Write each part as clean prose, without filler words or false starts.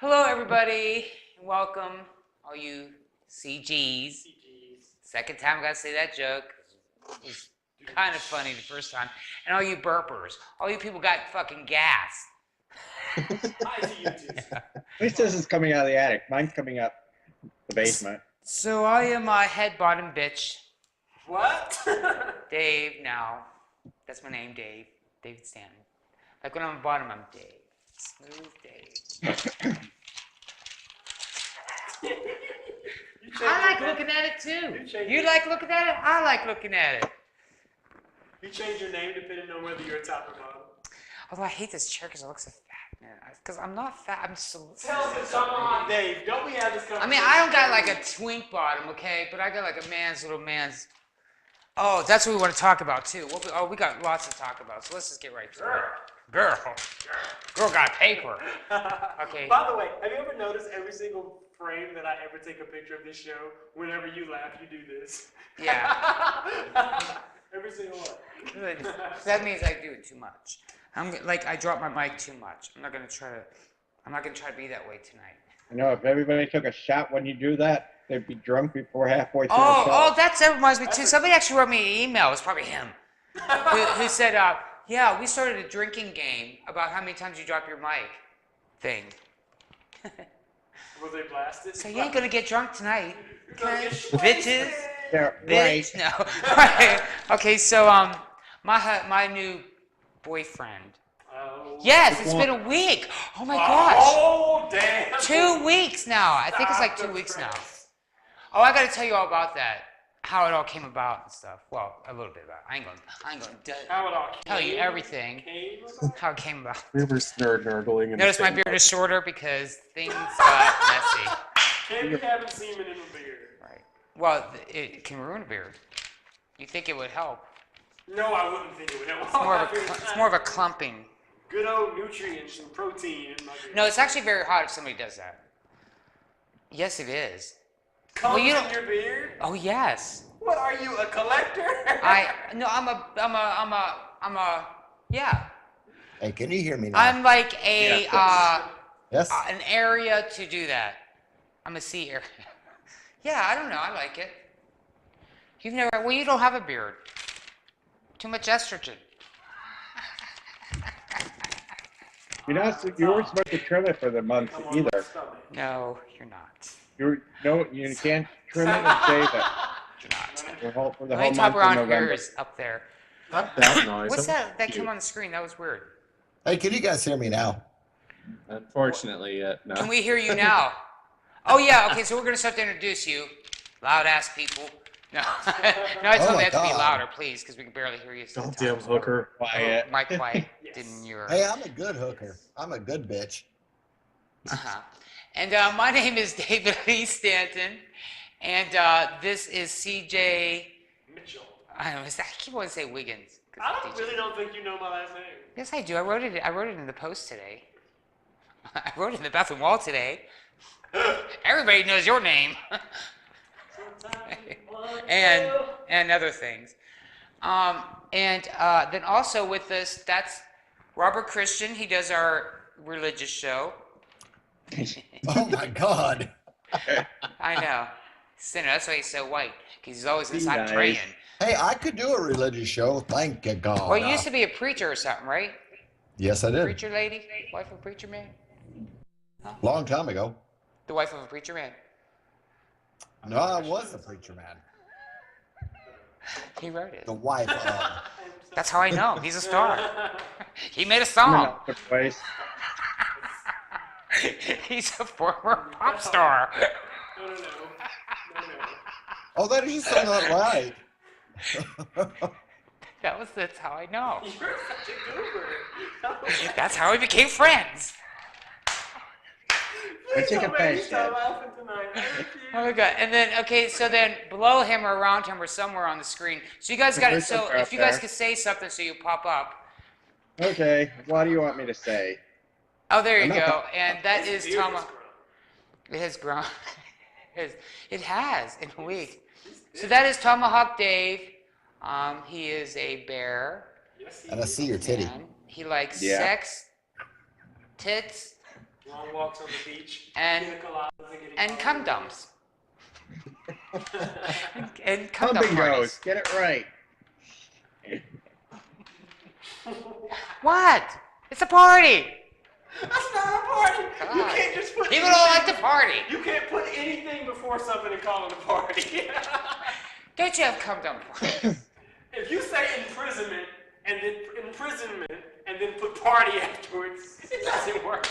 Hello, everybody. Welcome, all you CGs. Second time I got to say that joke. It was kind of funny the first time. And all you burpers. All you people got fucking gas. At least this is coming out of the attic. Mine's coming up the basement. So I am a head bottom bitch. What? Dave now. That's my name, Dave. David Stanton. Like when I'm on bottom, I'm Dave. Smooth Dave. I like looking at it too. You like looking at it? I like looking at it. You change your name depending on whether you're top or bottom. Although I hate this chair because it looks so fat, man. Because I'm not fat. I'm so. Tell us the on Dave. Don't we have this conversation? I mean, I don't got like a twink bottom, okay? But I got like a little man's. Oh, that's what we want to talk about too. We got lots to talk about. So let's just get right to it. Girl got paper. Okay. By the way, have you ever noticed every single frame that I ever take a picture of this show, whenever you laugh, you do this? Yeah. Every single one. That means I do it too much. I drop my mic too much. I'm not gonna try to be that way tonight. You know, if everybody took a shot when you do that, they'd be drunk before halfway through Oh, the show. that reminds me too. Somebody actually wrote me an email. It was probably him. who said, yeah, we started a drinking game about how many times you drop your mic thing. Was they blasted? So you ain't gonna get drunk tonight. Okay? Bitches. Bitches. Yeah, Bitch. right. No. Okay, so my new boyfriend. Oh. Yes, it's been a week. Oh my gosh. Oh, damn. 2 weeks now. I think it's like 2 weeks now. Oh, I gotta tell you all about that. How it all came about and stuff. Well, a little bit about it. I ain't gonna How it all tell you came- everything. came about? How it came about. We were nerdling. Notice my beard is shorter because things got messy. Can't be having semen in a beard. Right. Well, it can ruin a beard. You think it would help? No, I wouldn't think it would help. It's more of a clumping. Good old nutrients and protein in my beard. No, it's actually very hot if somebody does that. Yes, it is. Comes well, you in don't- your beard? Oh yes. What are you, a collector? Yeah. Hey, can you hear me now? I'm like a Yes. an area to do that. I'm a C area. Yeah, I don't know. I like it. You've never. Well, you don't have a beard. Too much estrogen. You weren't supposed to trim it for the month I'm on my either. stomach. No, you're not. You can't trim it and shave it You're not. for the My whole top month of around here November. is up there. Not that noise. What's I'm that? That cute. came on the screen. That was weird. Hey, can you guys hear me now? Unfortunately, no. Can we hear you now? Oh yeah. Okay, so we're gonna start to introduce you, loud ass people. No, no, I told Oh you my have to be God. louder, please, because we can barely hear you. Goddamn hooker. Quiet. Mike quiet. Yes. Didn't your. Hey, I'm a good hooker. I'm a good bitch. Uh-huh. And my name is David Lee Stanton, and this is CJ. Mitchell. I don't know. I keep wanting to say Wiggins. 'cause I DJ. really don't think you know my last name. Yes, I do. I wrote it in the post today. I wrote it in the bathroom wall today. Everybody knows your name. and other things. And then also with us, that's Robert Christian. He does our religious show. Oh my God. I know. Sinner, that's why he's so white, because he's always inside Nice. praying. Hey, I could do a religious show. Thank you, God. Well, you used to be a preacher or something, right? Yes, I did. Preacher lady? Wife of a preacher man? Long time ago. The wife of a preacher man? No, I was a preacher man. He wrote it. The wife of. That's how I know. He's a star. He made a Coming song. up the place. He's a former pop star. No. Oh, that is so not right. That's how I know. You're such a goober. That's how we became friends. Let's take a Please don't make me face, stop Dad. laughing tonight. Thank you. Oh my god. And then so then below him or around him or somewhere on the screen. So you guys got it. So if you guys could say something so you pop up. Okay, what do you want me to say? Oh, there you I'm not go. And that His is beard Toma. grown. It has grown. It has in a week. So that is Tomahawk Dave. He is a bear. Yes, he And I is. see your titty. And he likes Yeah. sex, tits, Long walks on the beach. And- pina coladas getting and cum margaritas. dumps. And cum dump Pumping parties. goes. Get it right. What? It's a party. That's not a party. You God. can't just put People don't like anything- to party. You can't put anything before something and call it a party. Don't you have cum dump parties? If you say imprisonment and then put party afterwards, it doesn't work.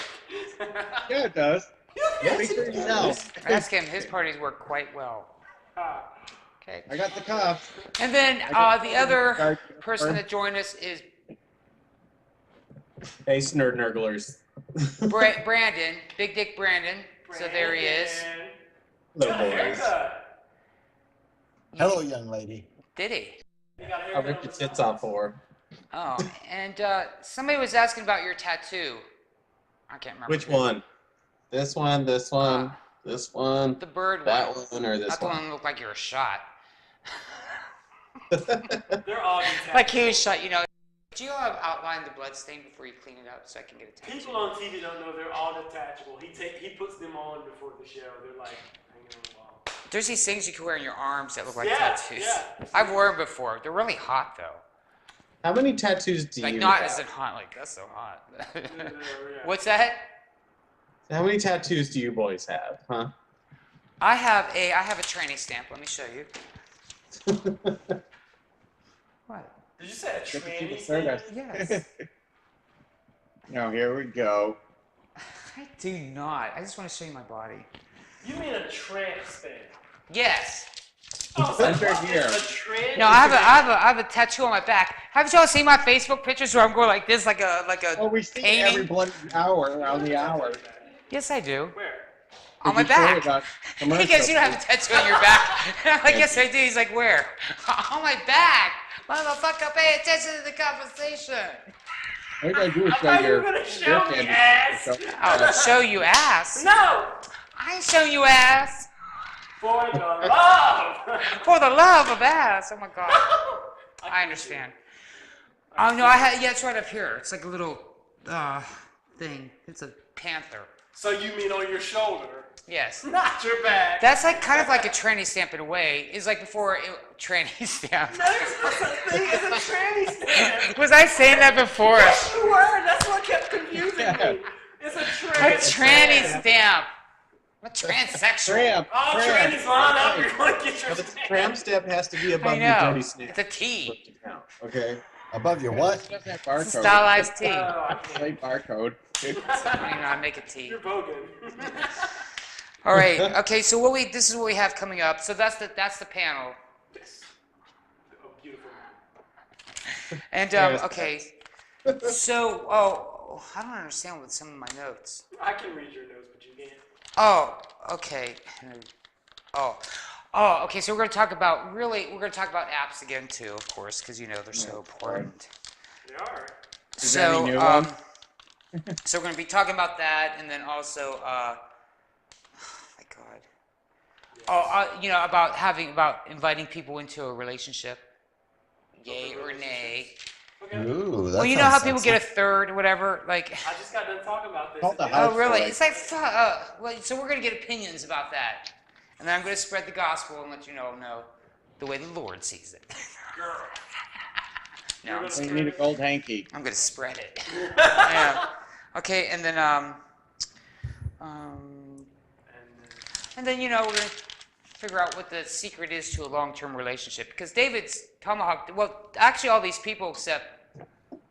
Yeah, it does. Speak for yourself. Ask him. His parties work quite well. Ah, Okay. I got the cuffs. And then got the other card person number. that joined us is Ace Nerd Nurglers. Brandon, Big Dick Brandon. So there he is. Little Got a boys. haircut. Hello, young lady. Did he? You got a I'll haircut rip on your the tits side. off for. Oh, and somebody was asking about your tattoo. I can't remember. Which one? This one, this one, this one, The bird that one. one, or this That one one? looked like you were shot. They're all detached. Like he was shot, you know. Do you outline the blood stain before you clean it up so I can get a tattoo? People on TV don't know they're all detachable. He puts them on before the show. They're like hanging on the wall. There's these things you can wear in your arms that look like Yeah, tattoos. yeah. I've worn them before. They're really hot though. How many tattoos do Like you not have? as in hot, like that's so hot. Yeah. What's that? How many tattoos do you boys have, huh? I have a tranny stamp. Let me show you. What? Did you say a Good to see the tranny service. thing? Yes. No, here we go. I do not. I just want to show you my body. You mean a trans thing? Yes. Oh, so Center it's here. a tranny No, I have a tattoo on my back. Haven't y'all seen my Facebook pictures where I'm going like this, like a Oh, we see it painting? every bloody hour around the hour. Yes, I do. Where? On my Did you show back. it on He commercial? goes, you don't have a tattoo on your back. I'm like, yes, I do. He's like, where? On my back. Motherfucker, pay attention to the conversation. All you gotta do is I show thought you your were gonna show dick me and- ass. I'll show you ass. No! I ain't showing you ass. For the love! For the love of ass. Oh my God. I understand. Oh no, yeah, it's right up here. It's like a little thing. It's a panther. So you mean on your shoulder, Yes. not your back? That's like kind of like a tranny stamp in a way. It's like before tranny stamp. There's no such thing as a tranny stamp. Was I saying that before? Yes, you were. That's what kept confusing me. It's a A tranny tranny stamp. A transsexual. Tramp. All tramp. trannies line up. You're going to get your But the stamp. tramp step has to be I above your know. dirty snap. It's a T. for it to count, okay? Above your what? Just that It's a barcode. stylized T. Oh, I Say can't. barcode. I don't even know how to make a T. You're bogan. All right. Okay. So this is what we have coming up. So that's the panel. Yes. Oh, beautiful. And Yes. okay. So I don't understand with some of my notes. I can read your notes, but you can't. Oh, okay. Oh, okay. So we're going to talk about apps again too, of course, because you know they're so important. They are. Is there So any new ones? so we're going to be talking about that, and then also oh my God. You know about inviting people into a relationship. Yay or nay? Okay. Ooh, that Well, you know how sounds people sexy. get a third or whatever, like. I just got done talking about this. Call the and- house. Oh, really? story. It's like, well, so we're going to get opinions about that. And then I'm going to spread the gospel and let you know the way the Lord sees it. Girl. No, I'm, We need a gold hanky. I'm going to spread it. Yeah. Okay, and then, and then, you know, we're going to figure out what the secret is to a long-term relationship. Because David's tomahawk, well, actually all these people except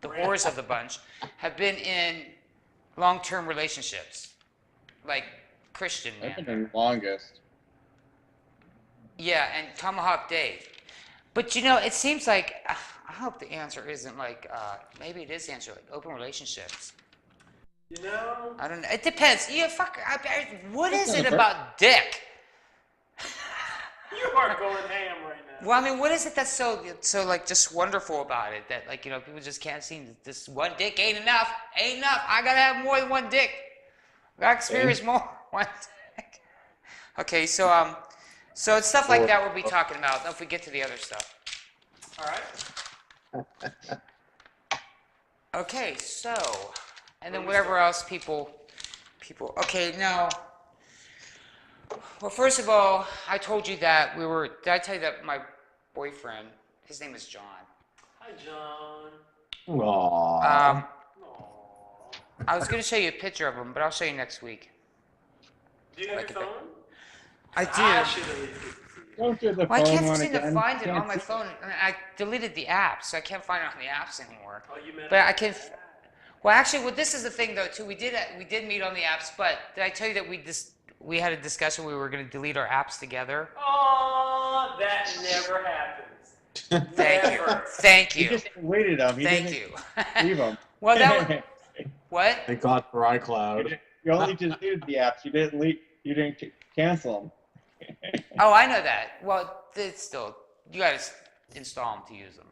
the whores of the bunch have been in long-term relationships. Like Christian I've man. been in longest. Yeah, and Tomahawk Dave. But you know, it seems like I hope the answer isn't like maybe it is the answer like open relationships. You know? I don't know. It depends. Yeah, fuck. What is it about dick? You are going ham right now. Well, I mean, what is it that's so like just wonderful about it that like you know people just can't seem this one dick ain't enough. Ain't enough. I gotta have more than one dick. I gotta experience more one dick. Okay, so it's stuff like that we'll be talking about. If we get to the other stuff. All right. Okay, so, and then whatever else people people. Okay, now. Well, first of all, I told you that we were. Did I tell you that my boyfriend? His name is John. Hi, John. Aww. Um, I was gonna show you a picture of him, but I'll show you next week. Do you have Like your a phone? I I do. should have leave it. Don't do the Well, I phone can't one seem again. to find it Can't on my see- phone. I deleted the app, so I can't find it on the apps anymore. Oh, you meant But I can. Well, actually, well, this is the thing though too. We did meet on the apps, but did I tell you that we had a discussion? We were going to delete our apps together. Oh, that never happens. Thank you. Never. Thank You you. just deleted them. You Thank didn't you. leave them. Well, that what? Thank God for iCloud. You only deleted the apps. You didn't You didn't cancel them. Oh, I know that. Well, it's still you got to install them to use them.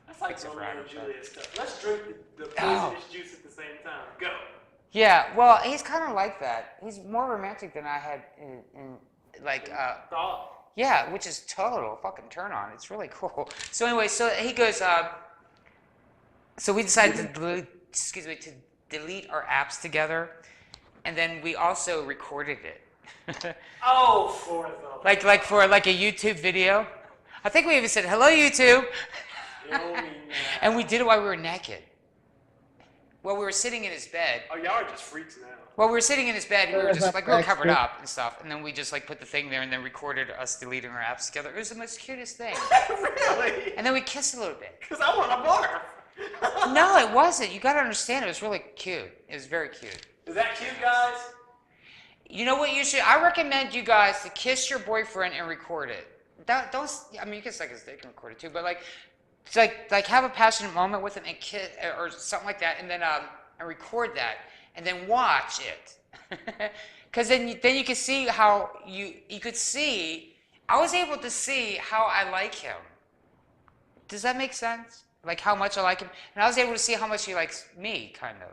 That's like Except for Romeo Adam and Shaw. Juliet stuff. Let's drink the Oh. poisonous juice at the same time. Go. Yeah. Well, he's kind of like that. He's more romantic than I had in like. Thought. Yeah, which is total fucking turn on. It's really cool. So anyway, so he goes. So we decided to delete our apps together, and then we also recorded it. Oh, for the. like for a YouTube video. I think we even said hello YouTube, Kill me now. and we did it while we were naked. Well, we were sitting in his bed. Oh, y'all are just freaks now. Well, we were sitting in his bed. We were just like we were covered Backstreet. up and stuff, and then we just like put the thing there, and then recorded us deleting our apps together. It was the most cutest thing. Really? And then we kissed a little bit. Because I want to barf. No, it wasn't. You got to understand. It was really cute. It was very cute. Is that cute, guys? You know what you should? I recommend you guys to kiss your boyfriend and record it. Don't. I mean, you can suck his dick and record it too, but like, it's like have a passionate moment with him and kiss or something like that, and then and record that, and then watch it, because then you can see how you could see. I was able to see how I like him. Does that make sense? Like how much I like him, and I was able to see how much he likes me, kind of.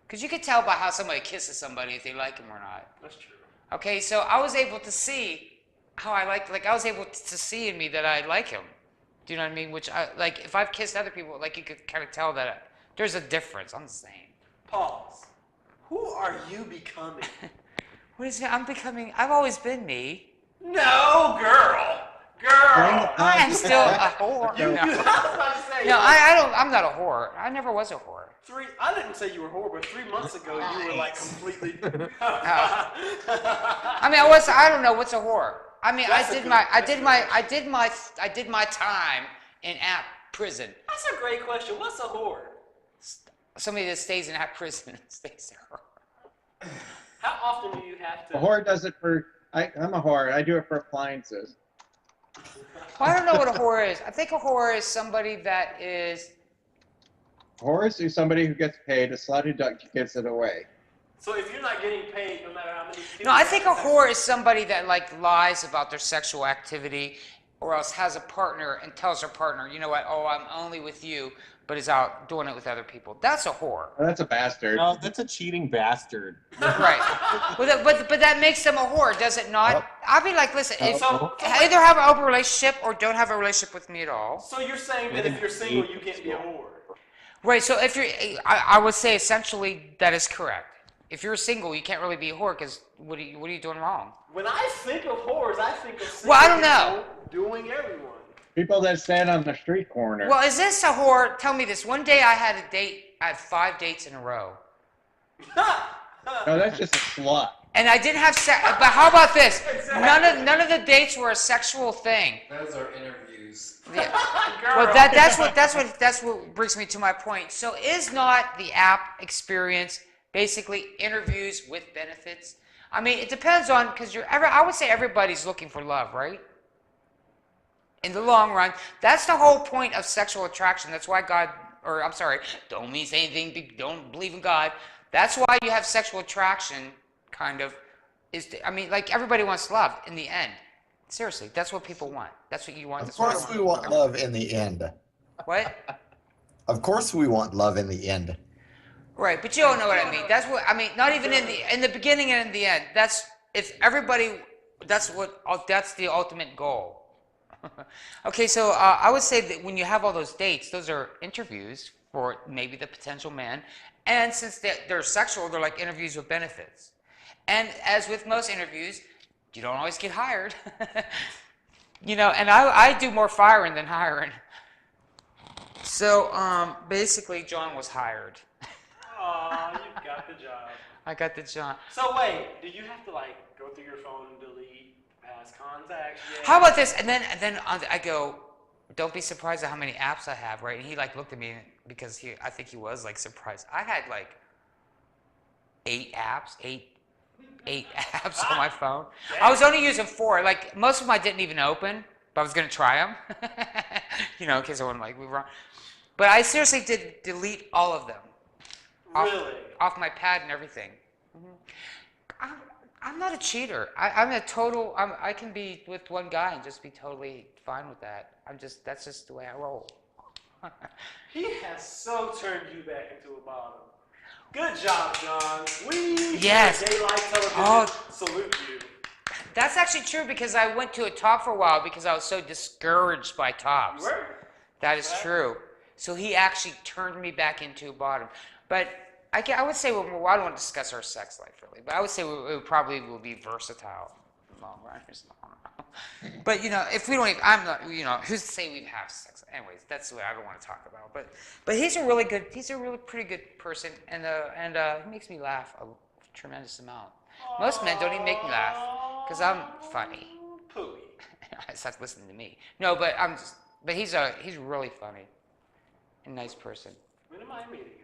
Because you could tell by how somebody kisses somebody if they like him or not. That's true. Okay, so I was able to see how I like I was able to see in me that I like him. Do you know what I mean? Which like if I've kissed other people, like you could kind of tell that there's a difference. I'm the same. Pause. Who are you becoming? What is it? I'm becoming. I've always been me. No, girl. Girl. I am still a whore. You, No, I was about to say. no, I don't. I'm not a whore. I never was a whore. I didn't say you were whore, but 3 months ago you were like completely. I mean, I don't know what's a whore. I mean, That's I did my time in app prison. That's a great question. What's a whore? Somebody that stays in app prison stays there. How often do you have to? A whore does it for. I'm a whore. I do it for appliances. Well, I don't know what a whore is. I think a whore is somebody that is. Whores is somebody who gets paid. A slutty duck gives it away. So if you're not getting paid, no matter how many. people No, I you think a have sex whore is somebody that like lies about their sexual activity, or else has a partner and tells her partner, you know what? Oh, I'm only with you, but is out doing it with other people. That's a whore, Oh, that's a bastard. No, that's a cheating bastard. right? But that makes them a whore, does it not? Nope. I'll be like, listen, if, So, either have an open relationship or don't have a relationship with me at all. so you're saying that if you're single, you can't be a whore? Right. So if you're, I would say essentially that is correct. If you're single, you can't really be a whore because what are you doing wrong? When I think of whores, I think of single Well, I don't know. people doing everyone. People that stand on the street corner. Well, is this a whore? Tell me this. One day I had a date. I had 5 dates in a row, No, that's just a slut. and I didn't have sex. But how about this? None of the dates were a sexual thing. Those are interviews. Yeah. Girl. Well, that's what brings me to my point. So, is not the app experience basically interviews with benefits? I mean, it depends on because I would say everybody's looking for love, right? In the long run, that's the whole point of sexual attraction. That's why don't mean say anything. Don't believe in God. That's why you have sexual attraction. Kind of like everybody wants love in the end. Seriously, that's what people want. That's what you want. Of That's what I course we want love in the end. What? Of course we want love in the end. Right, but you don't know what I mean. That's what I mean. Not even in the beginning and in the end. That's if everybody. That's the ultimate goal. Okay, so I would say that when you have all those dates, those are interviews for maybe the potential man. And since they're sexual, they're like interviews with benefits. And as with most interviews, you don't always get hired. You know, and I do more firing than hiring. So basically, John was hired. Aw, you got the job. I got the job. So wait, do you have to like go through your phone and delete past contacts? Yeah. How about this? And then I go, don't be surprised at how many apps I have, right? And he like looked at me because I think he was like surprised. I had like 8 apps on my phone. I was only using 4. Like most of them I didn't even open, but I was gonna try them. You know, in case I wasn't like we were. But I seriously did delete all of them. Really? Off my pad and everything. I'm not a cheater. I'm a total. I can be with one guy and just be totally fine with that. That's just the way I roll. He has so turned you back into a bottom. Good job, John. We Yes. Daylight Television Oh. salute you. That's actually true because I went to a top for a while because I was so discouraged by tops. You were? That is true. So he actually turned me back into a bottom. But I would say, well, I don't want to discuss our sex life really, but I would say it probably will be versatile in the long run. But, you know, if we don't even, I'm not, you know, who's to say we have sex? Anyways, that's the way I don't want to talk about. But he's a really pretty good person, and he makes me laugh a tremendous amount. Most men don't even make me laugh because I'm funny. Pooey. I stopped listening to me. No, but he's really funny and nice person. When am I meeting him?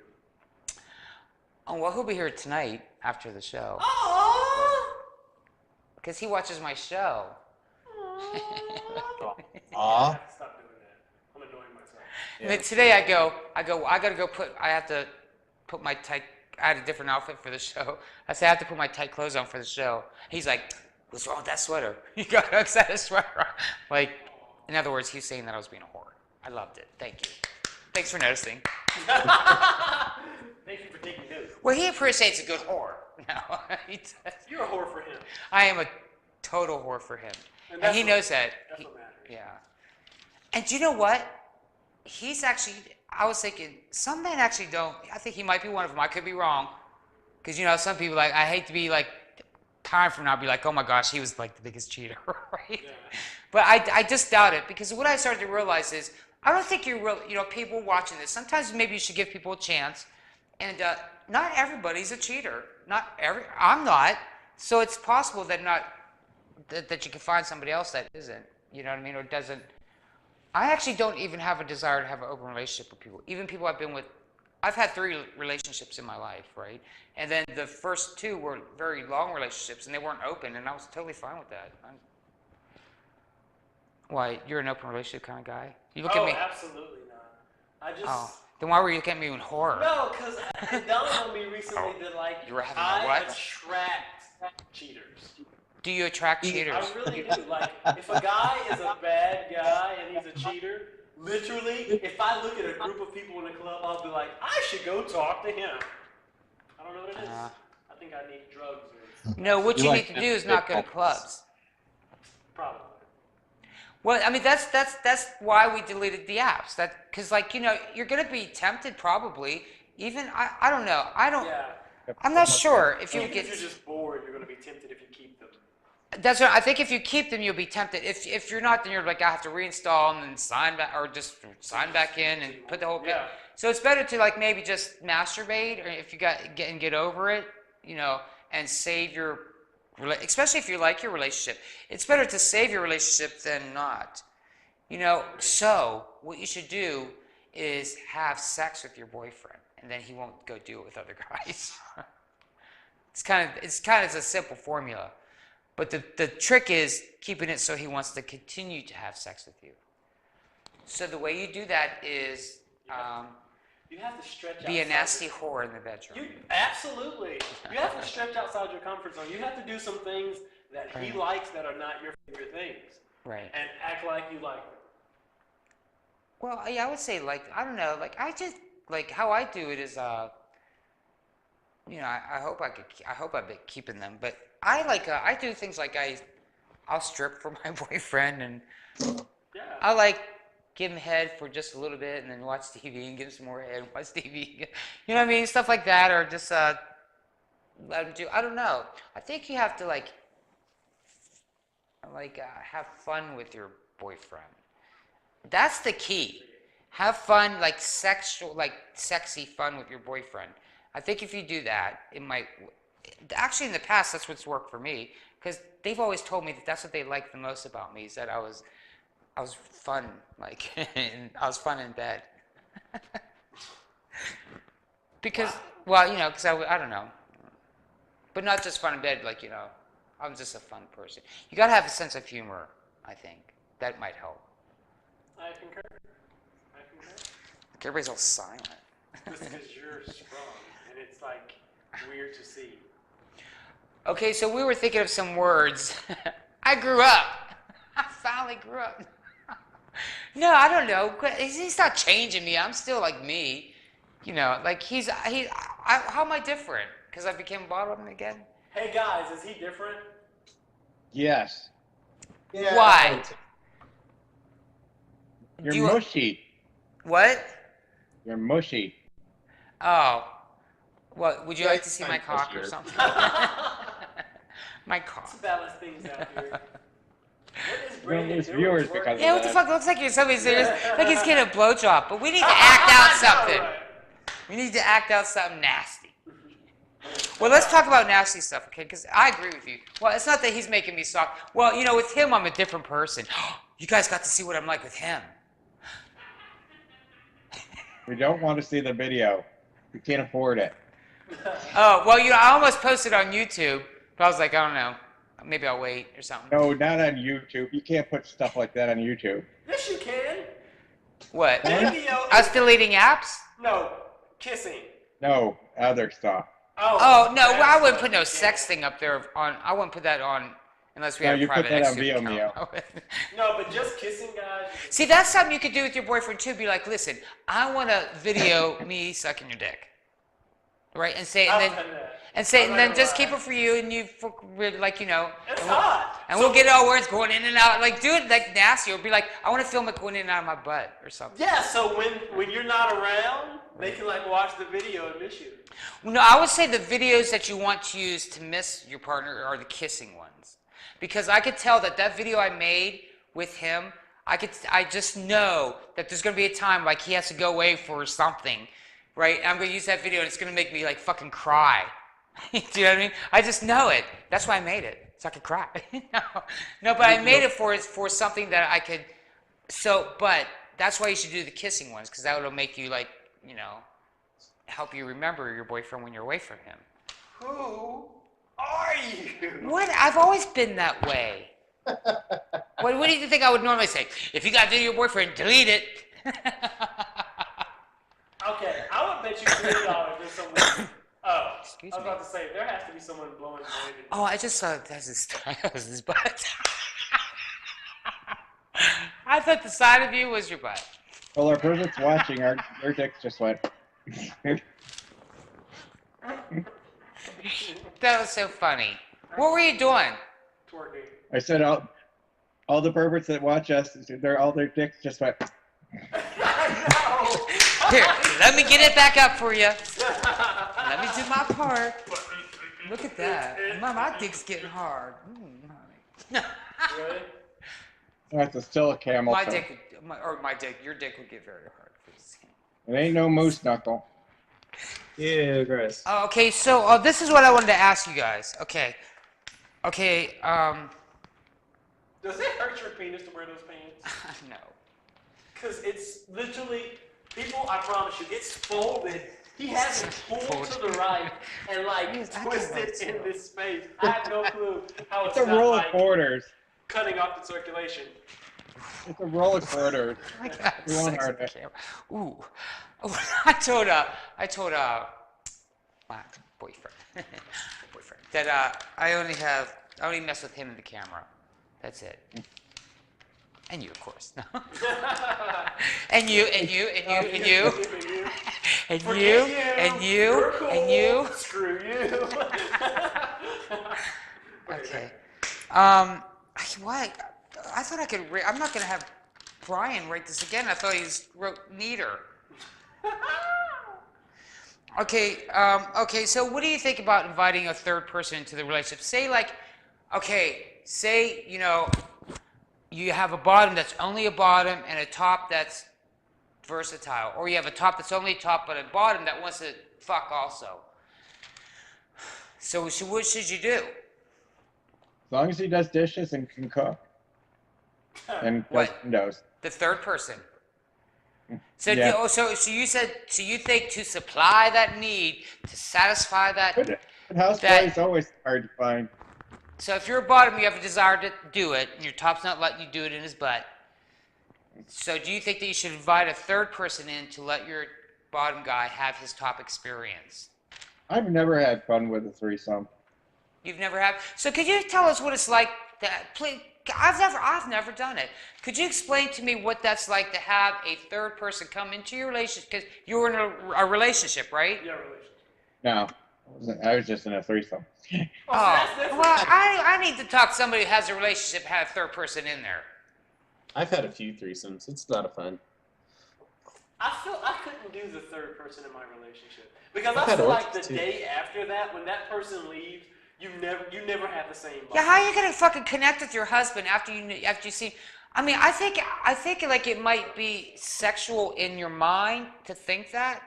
Oh, well, he'll be here tonight after the show. Aww. Because he watches my show. Aw. Stop doing that. I'm annoying myself. And then today I have to put my tight, I had a different outfit for the show. I said, I have to put my tight clothes on for the show. He's like, what's wrong with that sweater? You got to upset a sweater on. Like, in other words, he's saying that I was being a whore. I loved it. Thank you. Thanks for noticing. Thank you for taking notes. Well, he appreciates a good whore. No, he does. You're a whore for him. I am a total whore for him. And that's he what- knows that. That's what matters. Yeah. And do you know what? He's actually, I was thinking, some men actually don't. I think he might be one of them. I could be wrong. Because, you know, some people, like, I hate to be like, time from now, be like, oh my gosh, he was like the biggest cheater, right? Yeah. But I just doubt it. Because what I started to realize is, I don't think you're real, you know, people watching this, sometimes maybe you should give people a chance. And not everybody's a cheater. I'm not. So it's possible that that you can find somebody else that isn't, you know what I mean, or doesn't. I actually don't even have a desire to have an open relationship with people. Even people I've been with, I've had 3 relationships in my life, right? And then the first 2 were very long relationships, and they weren't open, and I was totally fine with that. Why, you're an open relationship kind of guy? You look at me. Absolutely not. I just... Oh, then why were you looking at me in horror? No, because it dawned on me recently that, like, You were having a I what? attract cheaters. Do you attract cheaters? I really do. Like, if a guy is a bad guy and he's a cheater, literally, if I look at a group of people in a club, I'll be like, I should go talk to him. I don't know what it is. I think I need drugs or No, what you like need to do is not go to clubs. probably. Well, I mean, that's why we deleted the apps. Because, like, you know, you're going to be tempted probably. Even, I don't know. Yeah. I'm not sure if you would Even get... if you're just bored, you're going to be tempted if you keep them. That's what I think. If you keep them, you'll be tempted. If you're not, then you're like, I have to reinstall them and sign back, or just sign back in and put the whole thing. Yeah. So it's better to like maybe just masturbate, or if you get over it, you know, and save your, especially if you like your relationship. It's better to save your relationship than not, you know. So what you should do is have sex with your boyfriend, and then he won't go do it with other guys. It's kind of a simple formula. But the trick is keeping it so he wants to continue to have sex with you. So the way you do that is You have to stretch be a outside nasty your- whore in the bedroom. Absolutely. You have to stretch outside your comfort zone. You have to do some things that he Right. likes that are not your favorite things. Right. And act like you like them. Well, yeah, I would say like, I don't know, like I just, like how I do it is, you know, I hope I've been keeping them, but I do things like I'll strip for my boyfriend, and Yeah. I like give him head for just a little bit and then watch TV and give him some more head and watch TV. You know what I mean? Stuff like that, or just let him do. I don't know. I think you have to like have fun with your boyfriend. That's the key. Have fun, like sexy fun with your boyfriend. I think if you do that, it might. Actually, in the past, that's what's worked for me because they've always told me that that's what they liked the most about me is that I was fun, like, and I was fun in bed. Because, well, you know, because I don't know, but not just fun in bed, like, you know, I'm just a fun person. You gotta have a sense of humor. I think that might help. I concur. Like everybody's all silent. Just because you're strong, and it's like weird to see. Okay, so we were thinking of some words. I grew up. I finally grew up. No, I don't know. He's not changing me. I'm still like me. You know, like how am I different? Because I became bottom again? Hey guys, is he different? Yes. Yeah. Why? You're Do you- mushy. What? You're mushy. Oh. Well, would you Yeah, like to it's see fine, my cock or Buster. something? My cock. Let's balance things out here. What is We're gonna Brandon lose doing? viewers He's working. because Yeah, of what the that. fuck? Looks like you're somebody serious. Like he's getting a blowjob, but we need to act out something. Right. We need to act out something nasty. Well, let's talk about nasty stuff, okay? Because I agree with you. Well, it's not that he's making me soft. Well, you know, with him, I'm a different person. You guys got to see what I'm like with him. We don't want to see the video. We can't afford it. Oh, well, you know, I almost posted on YouTube, but I was like, I don't know. Maybe I'll wait or something. No, not on YouTube. You can't put stuff like that on YouTube. Yes, you can. What? Video. Us deleting apps? No, kissing. No, other stuff. Oh, no, that's I wouldn't what put no you sex can. thing up there I wouldn't put that on unless we No, had a you put private that on Xvideo Vimeo. account. No, but just kissing, guys. See, that's something you could do with your boyfriend too. Be like, listen, I want to video me sucking your dick, right? And say, I've and done then, that. and say, I'm and not then gonna just keep lie. it for you, and you, like, you know, It's and we'll, hot. and So- we'll get it all where it's going in and out. Like, do it like nasty, or be like, I want to film it going in and out of my butt or something. Yeah, so when you're not around, they can like watch the video and miss you. No, I would say the videos that you want to use to miss your partner are the kissing ones, because I could tell that video I made with him, I just know that there's gonna be a time like he has to go away for something, right? And I'm gonna use that video and it's gonna make me like fucking cry. Do you know what I mean? I just know it. That's why I made it, so I could cry. No, but I made it for something that I could. So, but that's why you should do the kissing ones, because that will make you like, you know, help you remember your boyfriend when you're away from him. Who are you? What? I've always been that way. What do you think I would normally say? If you got to do your boyfriend, delete it. Okay, I would bet you $3 there's someone. Oh, Excuse I was me. about to say there has to be someone blowing Brandon. Oh, I just saw that was his butt. I thought the side of you was your butt. Well, our person's watching. Our dicks just went. That was so funny. What were you doing? Twerking. I said all the perverts that watch us, all their dicks just went. Here, let me get it back up for you. Let me do my part. Look at that. My dick's getting hard. Honey. Really? That's still a camel My toe. dick, your dick would get very hard. It ain't no moose knuckle. Yeah, gross. Oh, okay, so this is what I wanted to ask you guys. Okay, Does it hurt your penis to wear those pants? no. Because it's literally, people, I promise you, it's folded. He has it pulled to the right and like Yes, I twisted can in this space. I have no clue how It's it's a not roll of like quarters. cutting off the circulation. It's a roll of quarters. I got You won't sex hurt on it. camera. Ooh. I told my boyfriend that I only mess with him in the camera. That's it. And you, of course. and you. And Forget you, and you, You're cool. and you. Screw you. Okay. Why? I thought I could. I'm not gonna have Brian write this again. I thought he wrote neater. Okay, okay, so what do you think about inviting a third person into the relationship? Say like, okay, say, you know, you have a bottom that's only a bottom and a top that's versatile. Or you have a top that's only a top but a bottom that wants to fuck also. So what should you do? As long as he does dishes and can cook. And does What? windows. The third person. So, Yeah. so you said, so you think to supply that need, to satisfy that, But house That- boy is always hard to find. so if you're a bottom, you have a desire to do it, and your top's not letting you do it in his butt. So do you think that you should invite a third person in to let your bottom guy have his top experience? I've never had fun with a threesome. You've never had. So could you tell us what it's like? Please, I've never done it. Could you explain to me what that's like to have a third person come into your relationship? Because you were in a relationship, right? Yeah, relationship. No, I was just in a threesome. Oh, so that's different. well, I need to talk to somebody who has a relationship, had a third person in there. I've had a few threesomes. It's a lot of fun. I feel I couldn't do the third person in my relationship because I've I had feel like the orgies, too. day after that, when that person leaves, you never have the same. Yeah, bond. how are you gonna fucking connect with your husband after you see? I mean, I think like it might be sexual in your mind to think that,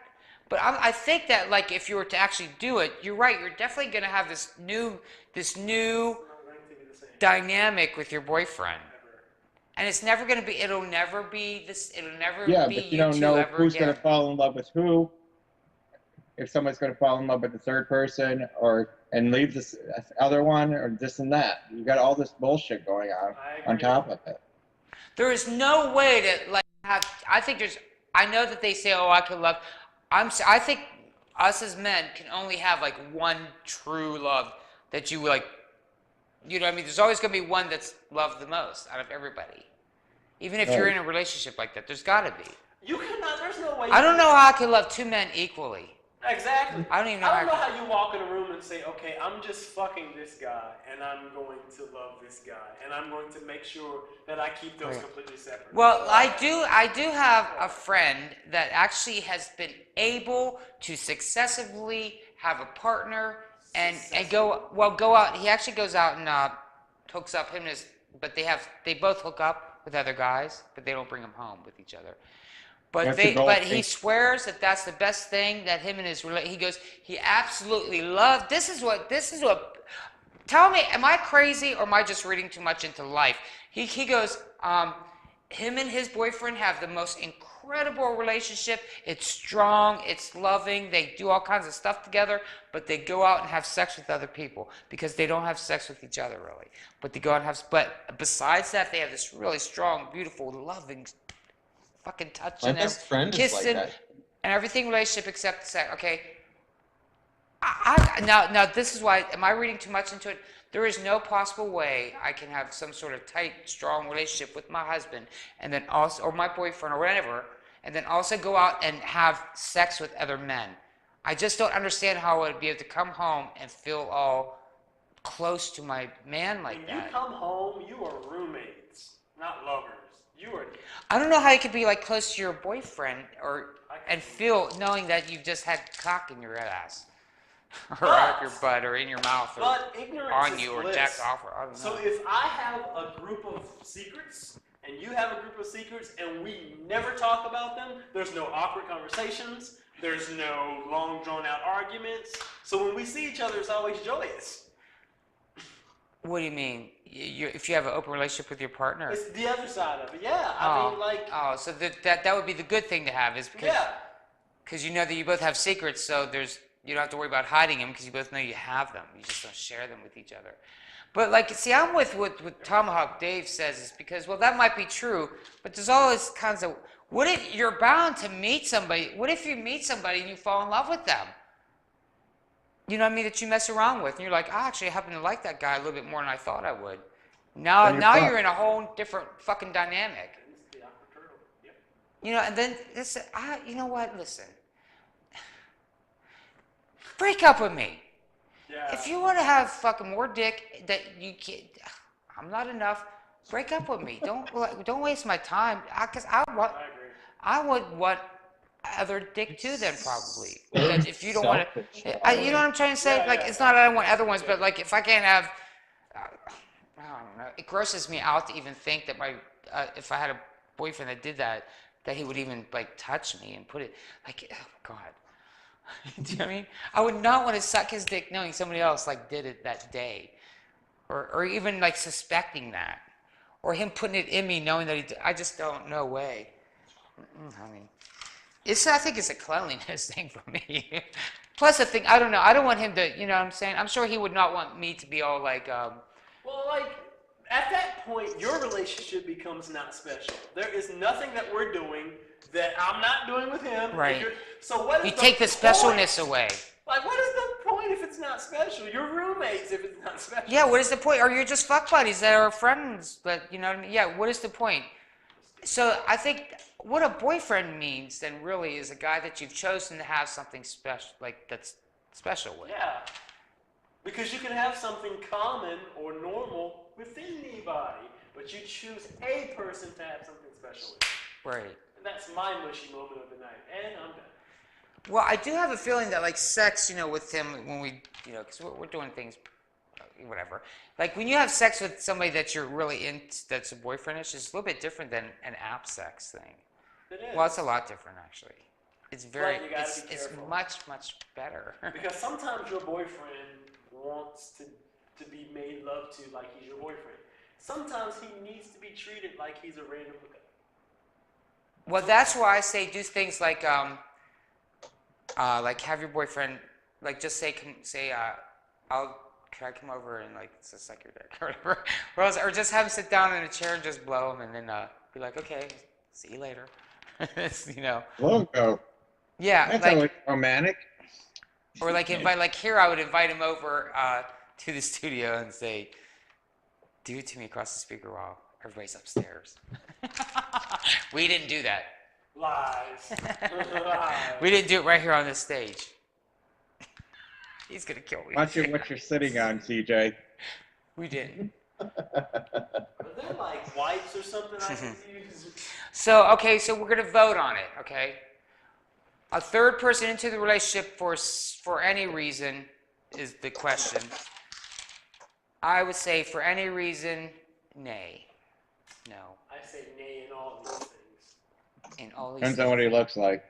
but I think that like if you were to actually do it, you're right. You're definitely gonna have this new It's not going to be the same. dynamic with your boyfriend, Ever. and it's never gonna be. It'll never be this. It'll never Yeah, be but you don't two know ever who's again. going to fall in love with who. If someone's going to fall in love with the third person and leave this other one or this and that. You got all this bullshit going on I agree. top of it. There is no way to like have. I think there's. I know that they say, "Oh, I could love." I think us as men can only have like one true love that you like. You know what I mean? There's always gonna be one that's loved the most out of everybody. Even if you're Right. in a relationship like that, there's gotta be. You cannot. There's no way. I don't know how I could love two men equally. Exactly. I don't even know I don't know how. how you walk in a room and say, okay, I'm just fucking this guy, and I'm going to love this guy, and I'm going to make sure that I keep those Right. completely separate. Well, I do have a friend that actually has been able to successively have a partner and go out. He actually goes out and hooks up him and his, but they both hook up with other guys, but they don't bring them home with each other. But That's the goal, but I he think. swears that that's the best thing that him and his he goes, he absolutely loved. This is what. Tell me, am I crazy or am I just reading too much into life? He goes, him and his boyfriend have the most incredible relationship. It's strong, it's loving. They do all kinds of stuff together, but they go out and have sex with other people because they don't have sex with each other really. But they go out and have. But besides that, they have this really strong, beautiful, loving, fucking touching My best friend is like kissing, that. and everything relationship except sex. Okay. Now this is why. Am I reading too much into it? There is no possible way I can have some sort of tight, strong relationship with my husband, and then also, or my boyfriend, or whatever, and then also go out and have sex with other men. I just don't understand how I would be able to come home and feel all close to my man like when that. you come home, you are roommates, not lovers. You are. I don't know how you could be like close to your boyfriend and feel knowing that you've just had cock in your ass, or out your butt, or in your mouth, or But ignorance on is you, or bliss. jacked off, or I don't know. So if I have a group of secrets and you have a group of secrets and we never talk about them, there's no awkward conversations, there's no long drawn out arguments. So when we see each other, it's always joyous. What do you mean? If you have an open relationship with your partner? It's the other side of it. Yeah, I mean, like, so that would be the good thing to have, is because yeah. you know that you both have secrets, so you don't have to worry about hiding them because you both know you have them. You just don't share them with each other. But like, see, I'm with what Tomahawk Dave says is because, well, that might be true, but there's always kinds of. What if you're bound to meet somebody? What if you meet somebody and you fall in love with them? You know what I mean? That you mess around with, and you're like, I actually happen to like that guy a little bit more than I thought I would. Now Then you're you're fucked. in a whole different fucking dynamic. It's the awkward turtle. Yep. You know, and then you know what? Listen, break up with me. Yeah. If you want to have fucking more dick that you can't, I'm not enough. Break up with me. Don't waste my time. Cause I agree. I would want other dick too then probably. Because if you don't want Selfish. to, you know what I'm trying to say? Yeah, Like yeah. it's not that I want other ones, but like if I can't have, I don't know. It grosses me out to even think that if I had a boyfriend that did that, that he would even like touch me and put it like, oh God. Do you know what I mean? I would not want to suck his dick knowing somebody else like did it that day, or even like suspecting that, or him putting it in me knowing that he did. I just don't. No way. Honey. I think it's a cleanliness thing for me. Plus, the thing, I don't know. I don't want him to, you know what I'm saying? I'm sure he would not want me to be all like, Well, like, at that point, your relationship becomes not special. There is nothing that we're doing that I'm not doing with him. Right. So what is you take the specialness point? away. Like, what is the point if it's not special? You're roommates if it's not special. Yeah, what is the point? Or you're just fuck buddies that are friends, but you know what I mean? Yeah, what is the point? So I think what a boyfriend means then really is a guy that you've chosen to have something special, like that's special with. Yeah. Because you can have something common or normal within anybody, but you choose a person to have something special with. Right. And that's my mushy moment of the night. And I'm done. Well, I do have a feeling that like sex, you know, with him when we, you know, because we're doing things, whatever. Like when you have sex with somebody that you're really into, that's a boyfriend, it's just a little bit different than an app sex thing. It is. Well, it's a lot different actually. It's very, But you gotta be it's careful. much better. Because sometimes your boyfriend wants to be made love to like he's your boyfriend. Sometimes he needs to be treated like he's a random hookup. Well, that's why I say do things like have your boyfriend, like just say, can I come over and like suck your dick or whatever, or just have him sit down in a chair and just blow him and then be like, okay, see you later. You know. Logo. Yeah, That's like, always romantic. or like invite, like here I would invite him over to the studio and say, do it to me across the speaker while everybody's upstairs. We didn't do that. Lies. Lies. We didn't do it right here on this stage. He's gonna kill me. Watch what you're sitting on, CJ. We didn't. Are there like wipes or something I can use? So, okay, so we're going to vote on it, okay? A third person into the relationship for any reason is the question. I would say for any reason, nay. No. I say nay in all these things. In all these Depends on what he looks like.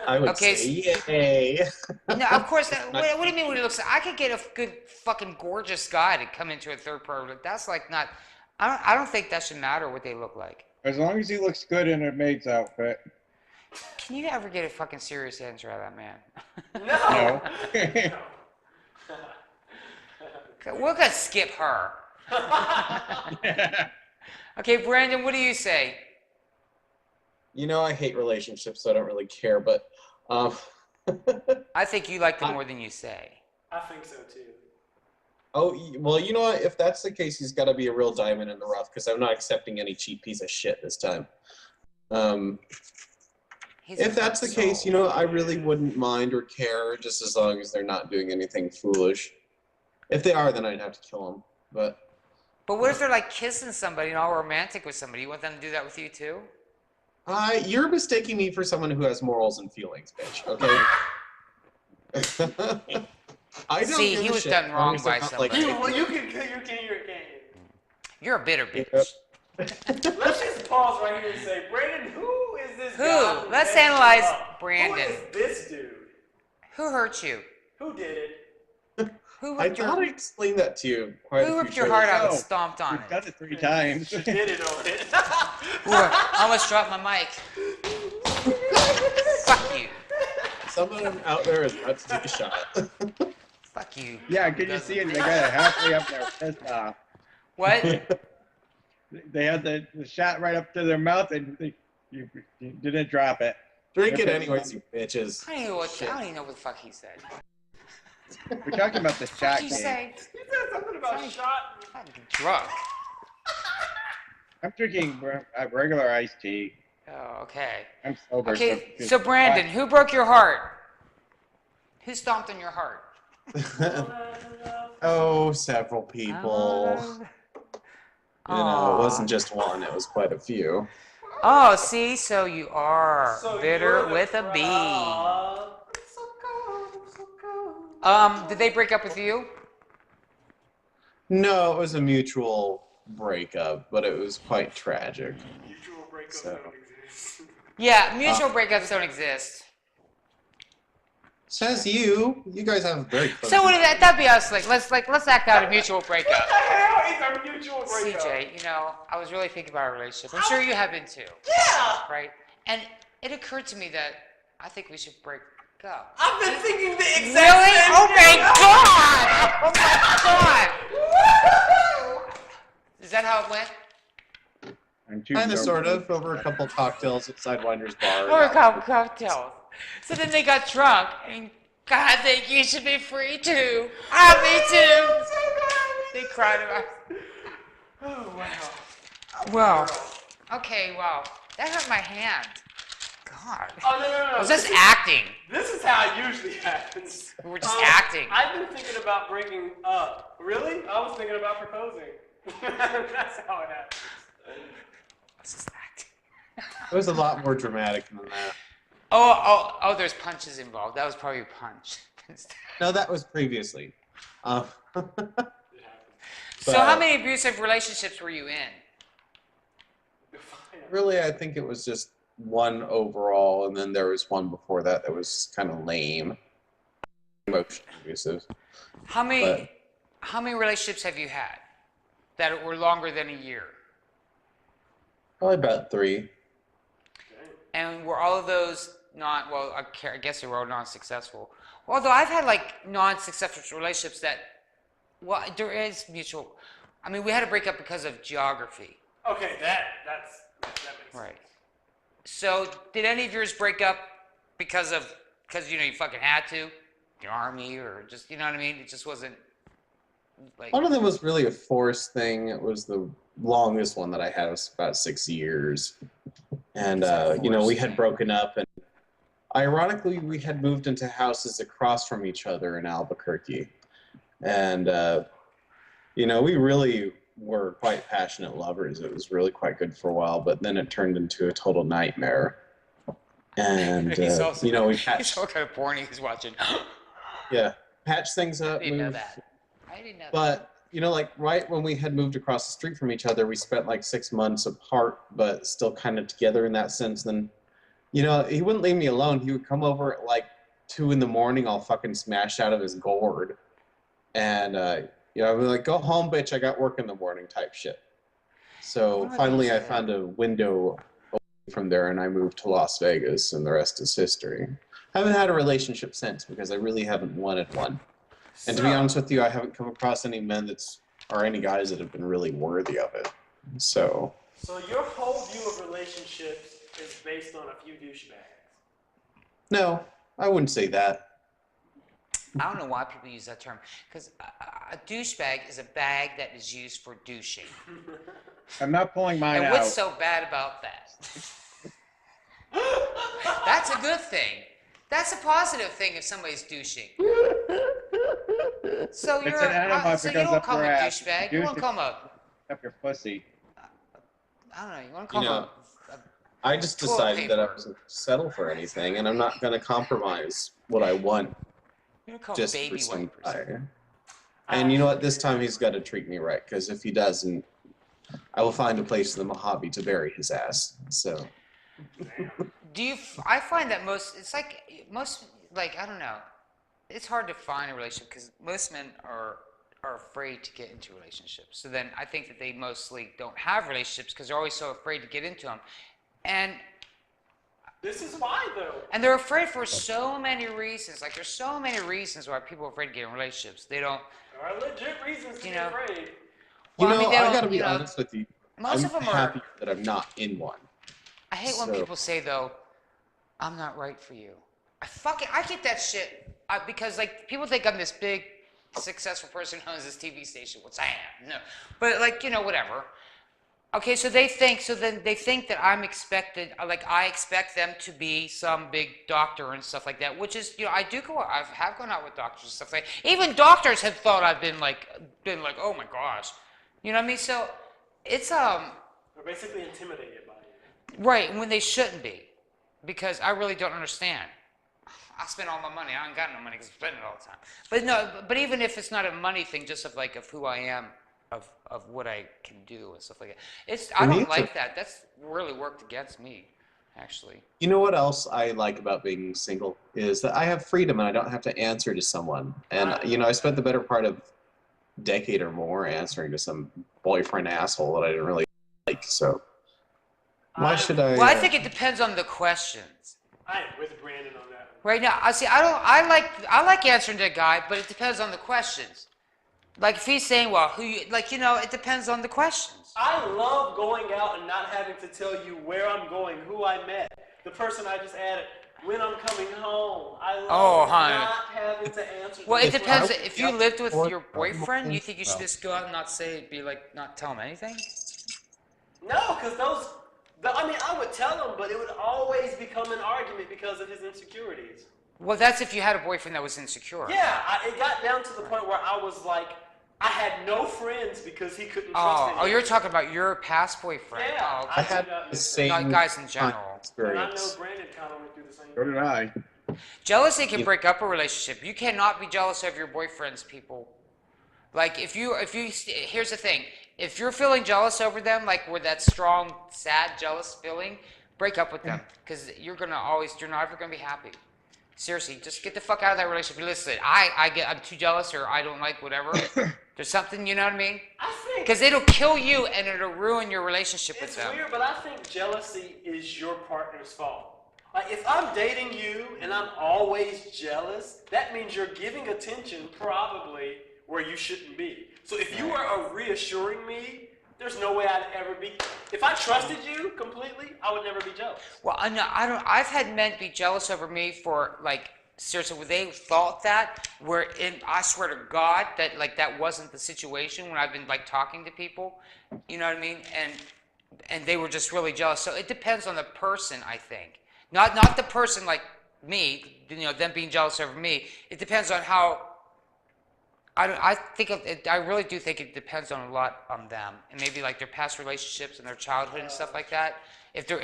I would Okay, say yay. No, of course. What do you mean what he looks like? I could get a good fucking gorgeous guy to come into a third person. That's like not. I don't think that should matter what they look like. As long as he looks good in a maid's outfit. Can you ever get a fucking serious answer out of that man? No. No. We're gonna skip her. Okay, Brandon, what do you say? You know, I hate relationships, so I don't really care, but I think you like them more than you say. I think so too. well, you know what? If that's the case, he's got to be a real diamond in the rough, because I'm not accepting any cheap piece of shit this time. If that's the case, you know, I really wouldn't mind or care, just as long as they're not doing anything foolish. If they are, then I'd have to kill them. But what if they're like kissing somebody and all romantic with somebody? You want them to do that with you too? you're mistaking me for someone who has morals and feelings, bitch. Okay. I don't See, give he a was shit, done as wrong long as they're by not, somebody. Well, you can You're a bitter bitch. Let's just pause right here and say, Brandon, who is this Who? guy? Let's messed you analyze up? Brandon. Who is this dude? Who hurt you? Who did it? Who I ripped thought I your, explained that to you. Quite who a ripped few your heart shows out and No. stomped on You've done it? it 3 times. She did it on it. Ooh, I almost dropped my mic. Fuck you. Someone out there is about to take a shot. Fuck you. Yeah, can you see it? They got it halfway up there pissed off. What? They had the shot right up to their mouth and you didn't drop it. Drink it anyways, you bitches. I don't even know what the fuck he said. We're talking about the shot What did you game. say? He said something about shot. I'm drunk. I'm drinking a regular iced tea. Oh, okay. I'm sober. Okay, so Brandon, who broke your heart? Who stomped on your heart? Oh, several people. You know, it wasn't just one; it was quite a few. Oh, see, so you are So bitter you're the with a B. Aw, it's so cold, it's so cold. Did they break up with you? No, it was a mutual breakup, but it was quite tragic. Mutual breakup So- don't exist. Yeah, mutual breakups don't exist. Says you. You guys have very close. So what did that'd be us let's act out a mutual breakup. What the hell is a mutual breakup? CJ, you know, I was really thinking about our relationship. I'm sure you have been too, Yeah! right? And it occurred to me that I think we should break up. I've been thinking the exact Really? same Oh my thing. god! Oh my god! Is that how it went? I'm too Kind of, drunk. sort of, over a couple cocktails at Sidewinder's bar. Or a couple cocktails. So then they got drunk, and God, I think you should be free too. Ah, me too. They cried about. Oh, wow. Well, okay, wow, that hurt my hand. God, Oh, no. was this acting? This is how it usually happens. We were just acting. I've been thinking about breaking up. Really? I was thinking about proposing. That's how it happens. Was this acting? It was a lot more dramatic than that. Oh, there's punches involved. That was probably a punch. No, that was previously. So But- how many abusive relationships were you in? Really, I think it was just one overall, and then there was one before that that was kind of lame. Emotionally abusive. How many But- how many relationships have you had that were longer than a year? Probably about 3. And were all of those not, well, I guess they were all non-successful. Although I've had like non-successful relationships that, well, there is mutual, I mean, we had to break up because of geography. Okay, that makes Right. sense. So did any of yours break up because you know, you fucking had to? The army or just, you know what I mean? It just wasn't like, One of them was really a forced thing. It was the longest one that I had. It was about 6 years. And, It's a you know, we forced had thing. broken up. And ironically, we had moved into houses across from each other in Albuquerque. And, you know, we really were quite passionate lovers. It was really quite good for a while. But then it turned into a total nightmare. And, He's also- you know, we he's patched, all kind of porn he's watching. yeah, patched things I up. didn't know moved- that. I didn't know that. But you know, like right when we had moved across the street from each other, we spent like 6 months apart, but still kind of together in that sense. Then, you know, he wouldn't leave me alone. He would come over at like 2 a.m, all fucking smashed out of his gourd, and you know, I'd be like, "Go home, bitch. I got work in the morning," type shit. So What finally, is I that? found a window from there, and I moved to Las Vegas, and the rest is history. I haven't had a relationship since because I really haven't wanted one. And to be So- honest with you, I haven't come across any men or any guys that have been really worthy of it. So, So your whole view of relationships is based on a few douchebags. no, I wouldn't say that. I don't know why people use that term, because a douchebag is a bag that is used for douching. I'm not pulling mine And out. what's so bad about that? That's a good thing. That's a positive thing if somebody's douching. So It's you're, an enema so you because don't up call him your a ass. douchebag. You want to Douche- call him a, Up your pussy. I don't know, you want to call You him know, a I just Toilet decided that I paper. wasn't settle for anything, and I'm not going to compromise what I want you want to call him just baby for some wipers. guy. And you know what? This time he's got to treat me right, because if he doesn't, I will find a place in the Mojave to bury his ass. So, Do you? I find that most. Like I don't know. It's hard to find a relationship because most men are afraid to get into relationships. So then I think that they mostly don't have relationships because they're always so afraid to get into them, and This is why, though. they're afraid for so many reasons. Like there's so many reasons why people are afraid to get in relationships. They don't. There are legit reasons to You be know, afraid. you Well, I know, mean, they I don't- got to be you know, honest with you. Most I'm of them are. happy that I'm not in one. I hate when So- people say though, "I'm not right for you." I get that shit because like people think I'm this big, successful person who owns this TV station, which I am. No, but like you know whatever. Okay, so they think that I'm expected, like I expect them to be some big doctor and stuff like that, which is, you know, I have gone out with doctors and stuff like that. Even doctors have thought I've been like, oh my gosh, you know what I mean? So it's They're basically intimidated by you. right when they shouldn't be, because I really don't understand. I spend all my money. I ain't got no money because I spend it all the time. But no, but even if it's not a money thing, just of like of who I am, of what I can do and stuff like that. It's I For me, don't it's a- like that. That's really worked against me, actually. You know what else I like about being single is that I have freedom and I don't have to answer to someone. And you know, I spent the better part of a decade or more answering to some boyfriend asshole that I didn't really like. So why should I? Well, I think it depends on the questions. I am with Brandon on that one. Right now, I see. I like answering to a guy, but it depends on the questions. Like if he's saying, well, who you like, it depends on the questions. I love going out and not having to tell you where I'm going, who I met, the person I just added, when I'm coming home. I love honey. not having to answer. Well, it those depends. questions. If you lived with your boyfriend, you Well. think you should just go out and not say, be like, not tell him anything? No, because I mean, I would tell him, but it would always become an argument because of his insecurities. Well, that's if you had a boyfriend that was insecure. Yeah, it got down to the point where I was like, I had no friends because he couldn't trust anyone. Oh, you're talking about your past boyfriend. Yeah, Oh, I okay. had the same Not guys in kind general. of And I know experience. Brandon kind of went through the same So did I. Jealousy can break up a relationship. You cannot be jealous of your boyfriend's people. Like here's the thing. If you're feeling jealous over them, like with that strong, sad, jealous feeling, break up with them because you're never gonna be happy. Seriously, just get the fuck out of that relationship. Listen, I'm too jealous or I don't like whatever. There's something, you know what I mean? I think Because it'll kill you and it'll ruin your relationship with it's them. weird, but I think jealousy is your partner's fault. Like if I'm dating you and I'm always jealous, that means you're giving attention probably where you shouldn't be. So if you are reassuring me, there's no way I'd ever be. If I trusted you completely, I would never be jealous. Well, I know I don't. I've had men be jealous over me for like seriously, where they thought that. I swear to God that like that wasn't the situation when I've been like talking to people. You know what I mean? And they were just really jealous. So it depends on the person, I think. Not the person like me. Them being jealous over me. It depends on how. I really do think it depends on a lot on them and maybe like their past relationships and their childhood and stuff like that. If they're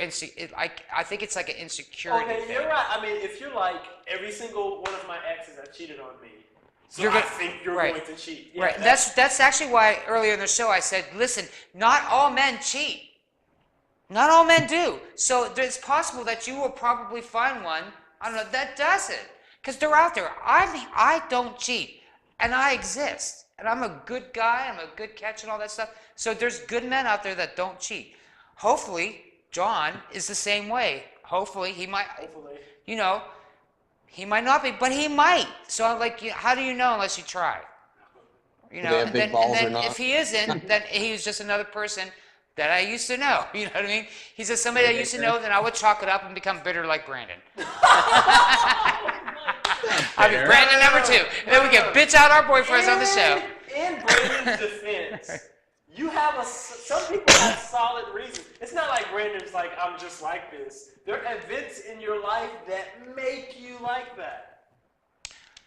I think it's like an insecurity Okay, thing. you're right. I mean, if you're like every single one of my exes have cheated on me, so You're I gonna- think you're right. going to cheat. Yeah, Right. That's actually why earlier in the show I said, listen, not all men cheat. Not all men do. So it's possible that you will probably find one, I don't know, that does it. Because they're out there. I don't cheat. And I exist. And I'm a good guy. I'm a good catch and all that stuff. So there's good men out there that don't cheat. Hopefully, John is the same way. Hopefully, he might, Hopefully. he might not be, but he might. So I'm like, how do you know unless you try? Do they have big balls or not? If he isn't, then he was just another person that I used to know. You know what I mean? He's just somebody I used to know, then I would chalk it up and become bitter like Brandon. I'll be Brandon number 2. And then we can bitch out our boyfriends on the show. In Brandon's defense, you have some people have solid reasons. It's not like Brandon's like, I'm just like this. There are events in your life that make you like that.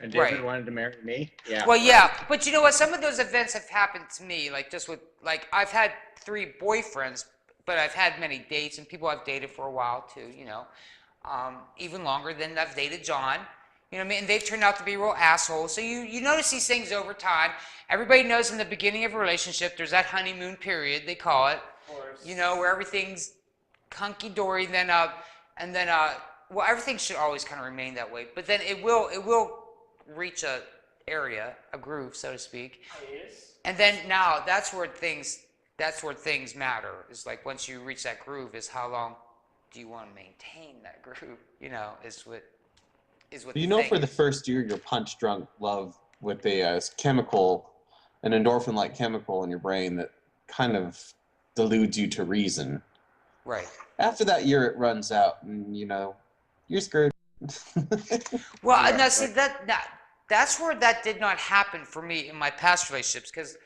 And David Right. wanted to marry me. Yeah. Well, yeah, but you know what? Some of those events have happened to me, like just with, like, I've had 3 boyfriends, but I've had many dates and people I've dated for a while too, even longer than I've dated John. You know what I mean? And they've turned out to be real assholes. So you notice these things over time. Everybody knows in the beginning of a relationship, there's that honeymoon period, they call it, Of course. where everything's hunky-dory, and then, well, everything should always kind of remain that way. But then it will reach a groove, so to speak. Yes. And then now that's where things matter. Is like once you reach that groove, is how long do you want to maintain that groove? Is what You the know, thing for the is. first year, you're punch drunk love with a chemical, an endorphin-like chemical in your brain that kind of deludes you to reason. Right. After that year, it runs out, and you're screwed. Well, Right, now see right. that's where that did not happen for me in my past relationships, because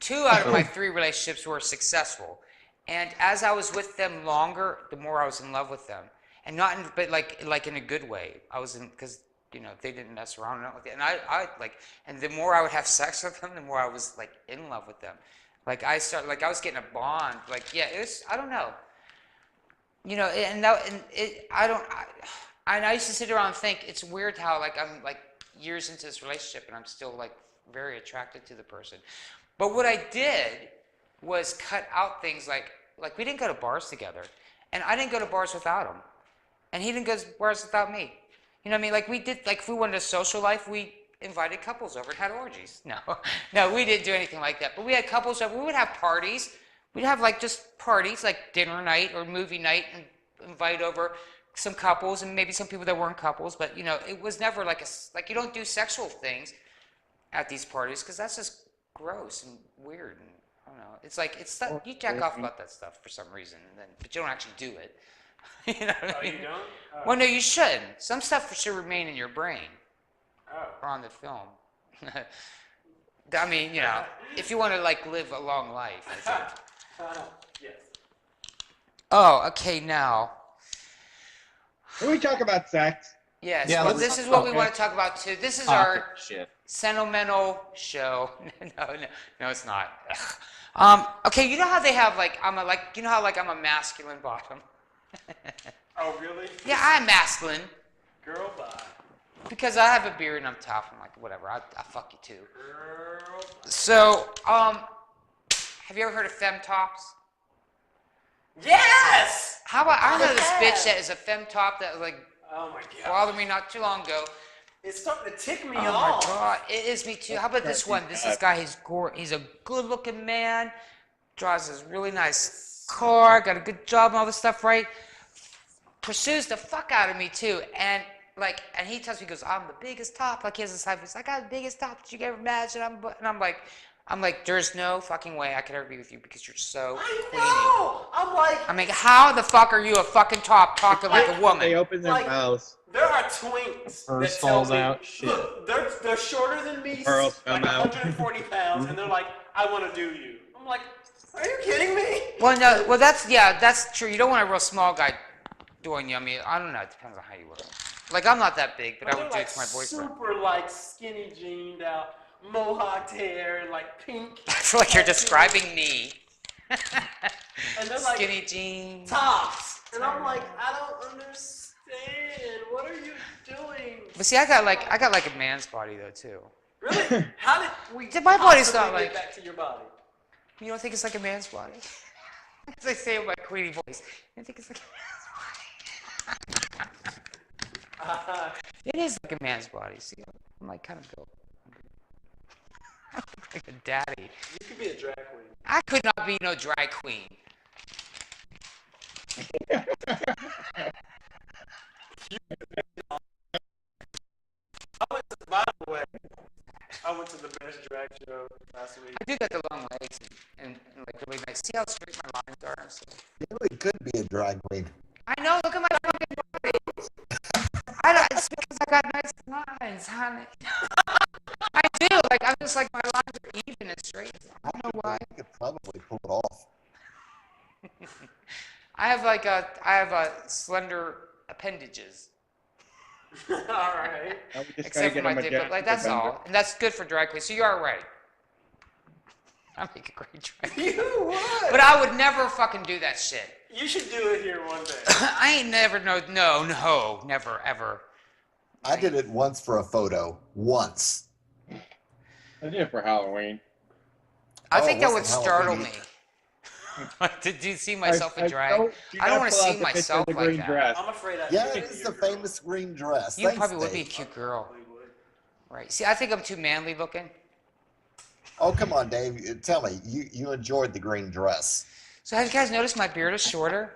2 out of my 3 relationships were successful, and as I was with them longer, the more I was in love with them, and not in, but like in a good way. I was in, because they didn't mess around and all, and I like, and the more I would have sex with them, the more I was like in love with them. Like I was getting a bond. Like yeah, it was. I don't know. You know, and that, and it. I don't. And I used to sit around and think it's weird how like I'm like years into this relationship and I'm still like very attracted to the person. But what I did was cut out things like we didn't go to bars together, and I didn't go to bars without him, and he didn't go to bars without me. You know what I mean? Like we did. Like if we wanted a social life, we invited couples over and had orgies. No, no, we didn't do anything like that. But we had couples over. We would have parties. We'd have like just parties, like dinner night or movie night, and invite over some couples and maybe some people that weren't couples. But you know, it was never like you don't do sexual things at these parties because that's just gross and weird. And I don't know. It's like you jack off about that stuff for some reason, but you don't actually do it. You know what I mean? You don't? Well, no, you shouldn't. Some stuff should remain in your brain or on the film. I mean, you know, if you want to like live a long life. I think. Yes. Oh, okay. Now, Can we talk about sex? yes. Yeah, Well, let's this talk is what about we want to talk about too. This is our Shit. sentimental show. No, it's not. Ugh. Okay, you know how they have like you know how like I'm a masculine bottom. Oh, really? Yeah, I'm masculine Girl, bye. because I have a beard and I'm tough. I'm like whatever. I fuck you too. Girl, bye. So, have you ever heard of femtops? Yes! How about I know I this have. bitch that is a femtop that like Oh my god. bothered me not too long ago. It's starting to tick me Oh my off. god, it is me too. How about this one? This guy, he's a good-looking man, drives this really nice car, got a good job and all this stuff, right? Pursues the fuck out of me too, and he tells me, he goes, I'm the biggest top. Like he has this type, he's like, I got the biggest top that you can ever imagine. And I'm like, there's no fucking way I could ever be with you because you're so I queenie. know! I'm like, I mean, how the fuck are you a fucking top talking like a They woman? open their Like- mouths. there are twinks Purse that tell falls me, out, shit. look, they're shorter than me, Pearls like come out. 140 pounds, and they're like, I want to do you. I'm like, are you kidding me? Well, no, well that's true. You don't want a real small guy doing you. I mean, I don't know. It depends on how you look. Like I'm not that big, but I They're would do it like to my boyfriend. super like skinny jeaned out, mohawked hair, and like pink. I feel like you're tattoos, describing me. And they're like Skinny jeans. tops, and I'm like, I don't understand. What are you doing? But see, I got like a man's body though too. Really? How did we? My body's not possibly like- get back to your body. You don't think it's like a man's body? As I say in my queenie voice, you think it's like a man's body? It is like a man's body. See, I'm like kind of built. I'm like a daddy. You could be a drag queen. I could not be no drag queen. By the way, I went to the best drag show last week. I do got the long legs and like really nice. See how straight my lines are? So. You really could be a drag queen. I know. Look at my fucking body. It's because I got nice lines, honey. I do. Like I'm just like my lines are even and straight. I don't know why. You could probably pull it off. I have a slender appendages, All right. Now we just gotta except for get my him a dick. But Jack like that's Bender. all, and that's good for drag queen. So you are right. I make a great drag queen. You would. But I would never fucking do that shit. You should do it here one day. I ain't never no, never ever. I did it once for a photo. Once. I did it for Halloween. I Oh, think it that would wasn't startle me. Halloween. Did you see myself in drag? do I don't not wanna pull out see the picture of myself the like green that. dress. I'm afraid I Yeah, could it be is your the girl. famous green dress. You Thanks, probably would be a Dave. cute girl, Probably would. right? See, I think I'm too manly looking. Oh, come on, Dave. Tell me, you enjoyed the green dress. So have you guys noticed my beard is shorter?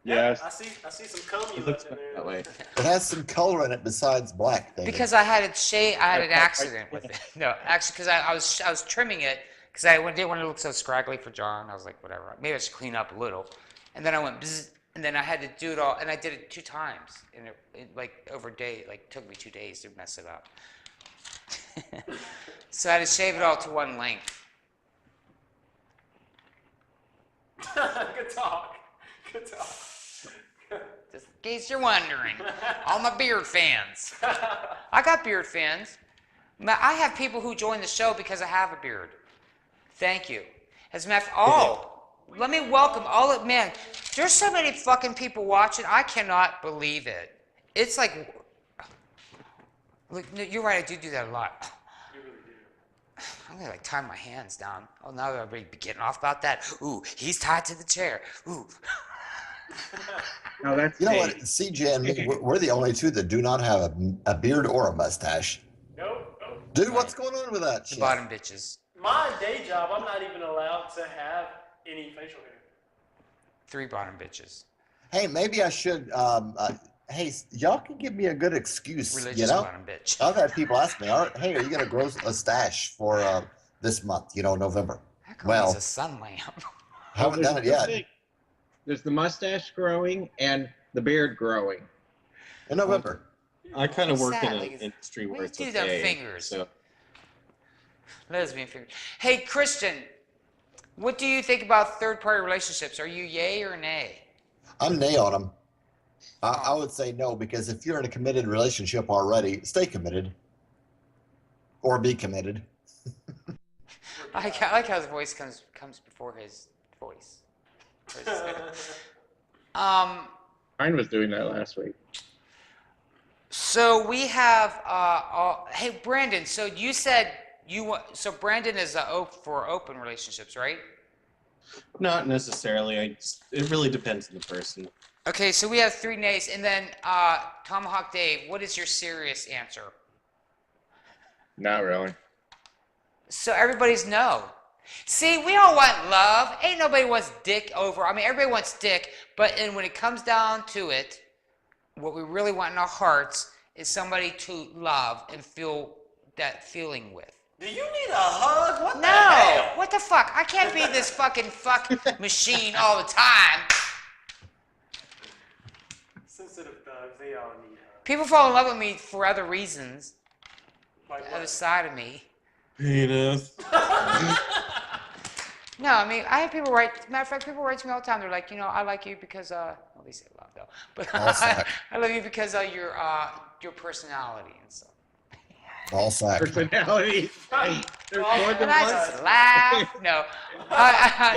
Yes. I see some cum you It looks left in there. that way. It has some color in it besides black, David. Because I had it I had an Yeah, accident with it. No, actually, because I was trimming it because I didn't want to look so scraggly for John. I was like, whatever, maybe I should clean up a little. And then I went, bzz, and then I had to do it all, and I did it 2 times, and it like over a day, like took me 2 days to mess it up. So I had to shave it all to one length. Good talk. Good talk. Just in case you're wondering, all my beard fans. I got beard fans. I have people who join the show because I have a beard. Thank you. As a matter of let me welcome all of, man, there's so many fucking people watching. I cannot believe it. It's like, look, no, you're right, I do that a lot. I'm gonna like tie my hands down. Oh, now everybody be getting off about that. Ooh, he's tied to the chair. Ooh. No, that's You know me. what? CJ and me, we're the only two that do not have a beard or a mustache. Nope. Dude, what's going on with that The shit? bottom bitches. My day job, I'm not even allowed to have any facial hair. 3 bottom bitches. Hey, maybe I should. Hey, y'all can give me a good excuse. Religious You know, bottom bitch. I've had people ask me, "Hey, are you gonna grow a stash for this month? You know, November." How come Well, he's a sun lamp? haven't done it yet. There's the mustache growing and the beard growing. In November. I kind of What's work that? in an Like it's- industry what where do it's you do with them okay. fingers? So Lesbian fingers. Hey, Christian, what do you think about third-party relationships? Are you yay or nay? I'm nay on them. I would say no, because if you're in a committed relationship already, stay committed. Or be committed. I like how his voice comes before his voice. Mine was doing that last week. So we have, hey, Brandon, so you said so Brandon is for open relationships, right? not necessarily. It really depends on the person. Okay, so we have 3 nays, and then Tomahawk Dave, what is your serious answer? Not really. So everybody's no. See, we all want love. Ain't nobody wants dick over. I mean, everybody wants dick, but when it comes down to it, what we really want in our hearts is somebody to love and feel that feeling with. Do you need a hug? What the No! hell? What the fuck? I can't be this fucking fuck machine all the time. Sensitive thugs, they all need hugs. People fall in love with me for other reasons, Like the other what? side of me. Penis. No, I mean, I have people write, matter of fact, people write to me all the time. They're like, I like you because, well, they say a lot though, but All sack. I love you because of your personality and stuff. All sack. Personality. Hey, there's Well, more And than I one. just laugh. No,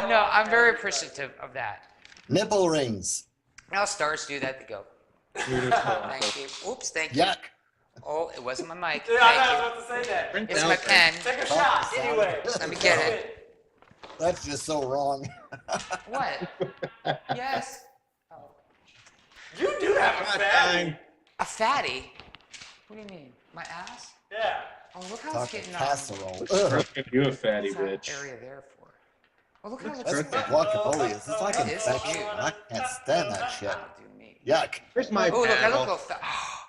no, I'm very appreciative of that. Nipple rings. Now stars do that. They go, thank you. Oops, thank you. Yuck. Oh, it wasn't my mic. Dude, I Thank was you. about to say that. Prince It's my Albert. pen. Take a shot, anyway. Let me get it. That's just so wrong. What? Yes. Oh. You do have a Shot fatty. time. A fatty? What do you mean? My ass? Yeah. Oh, look how it's Talking getting casserole. I'll Ugh. give you a fatty What's that bitch. area there for? Oh, look how it That's looks what like. guacamole is. It's like It is infection. cute. I can't stand that shit. Do me. Yuck. Here's my Oh, look, I paddle. look a little fat.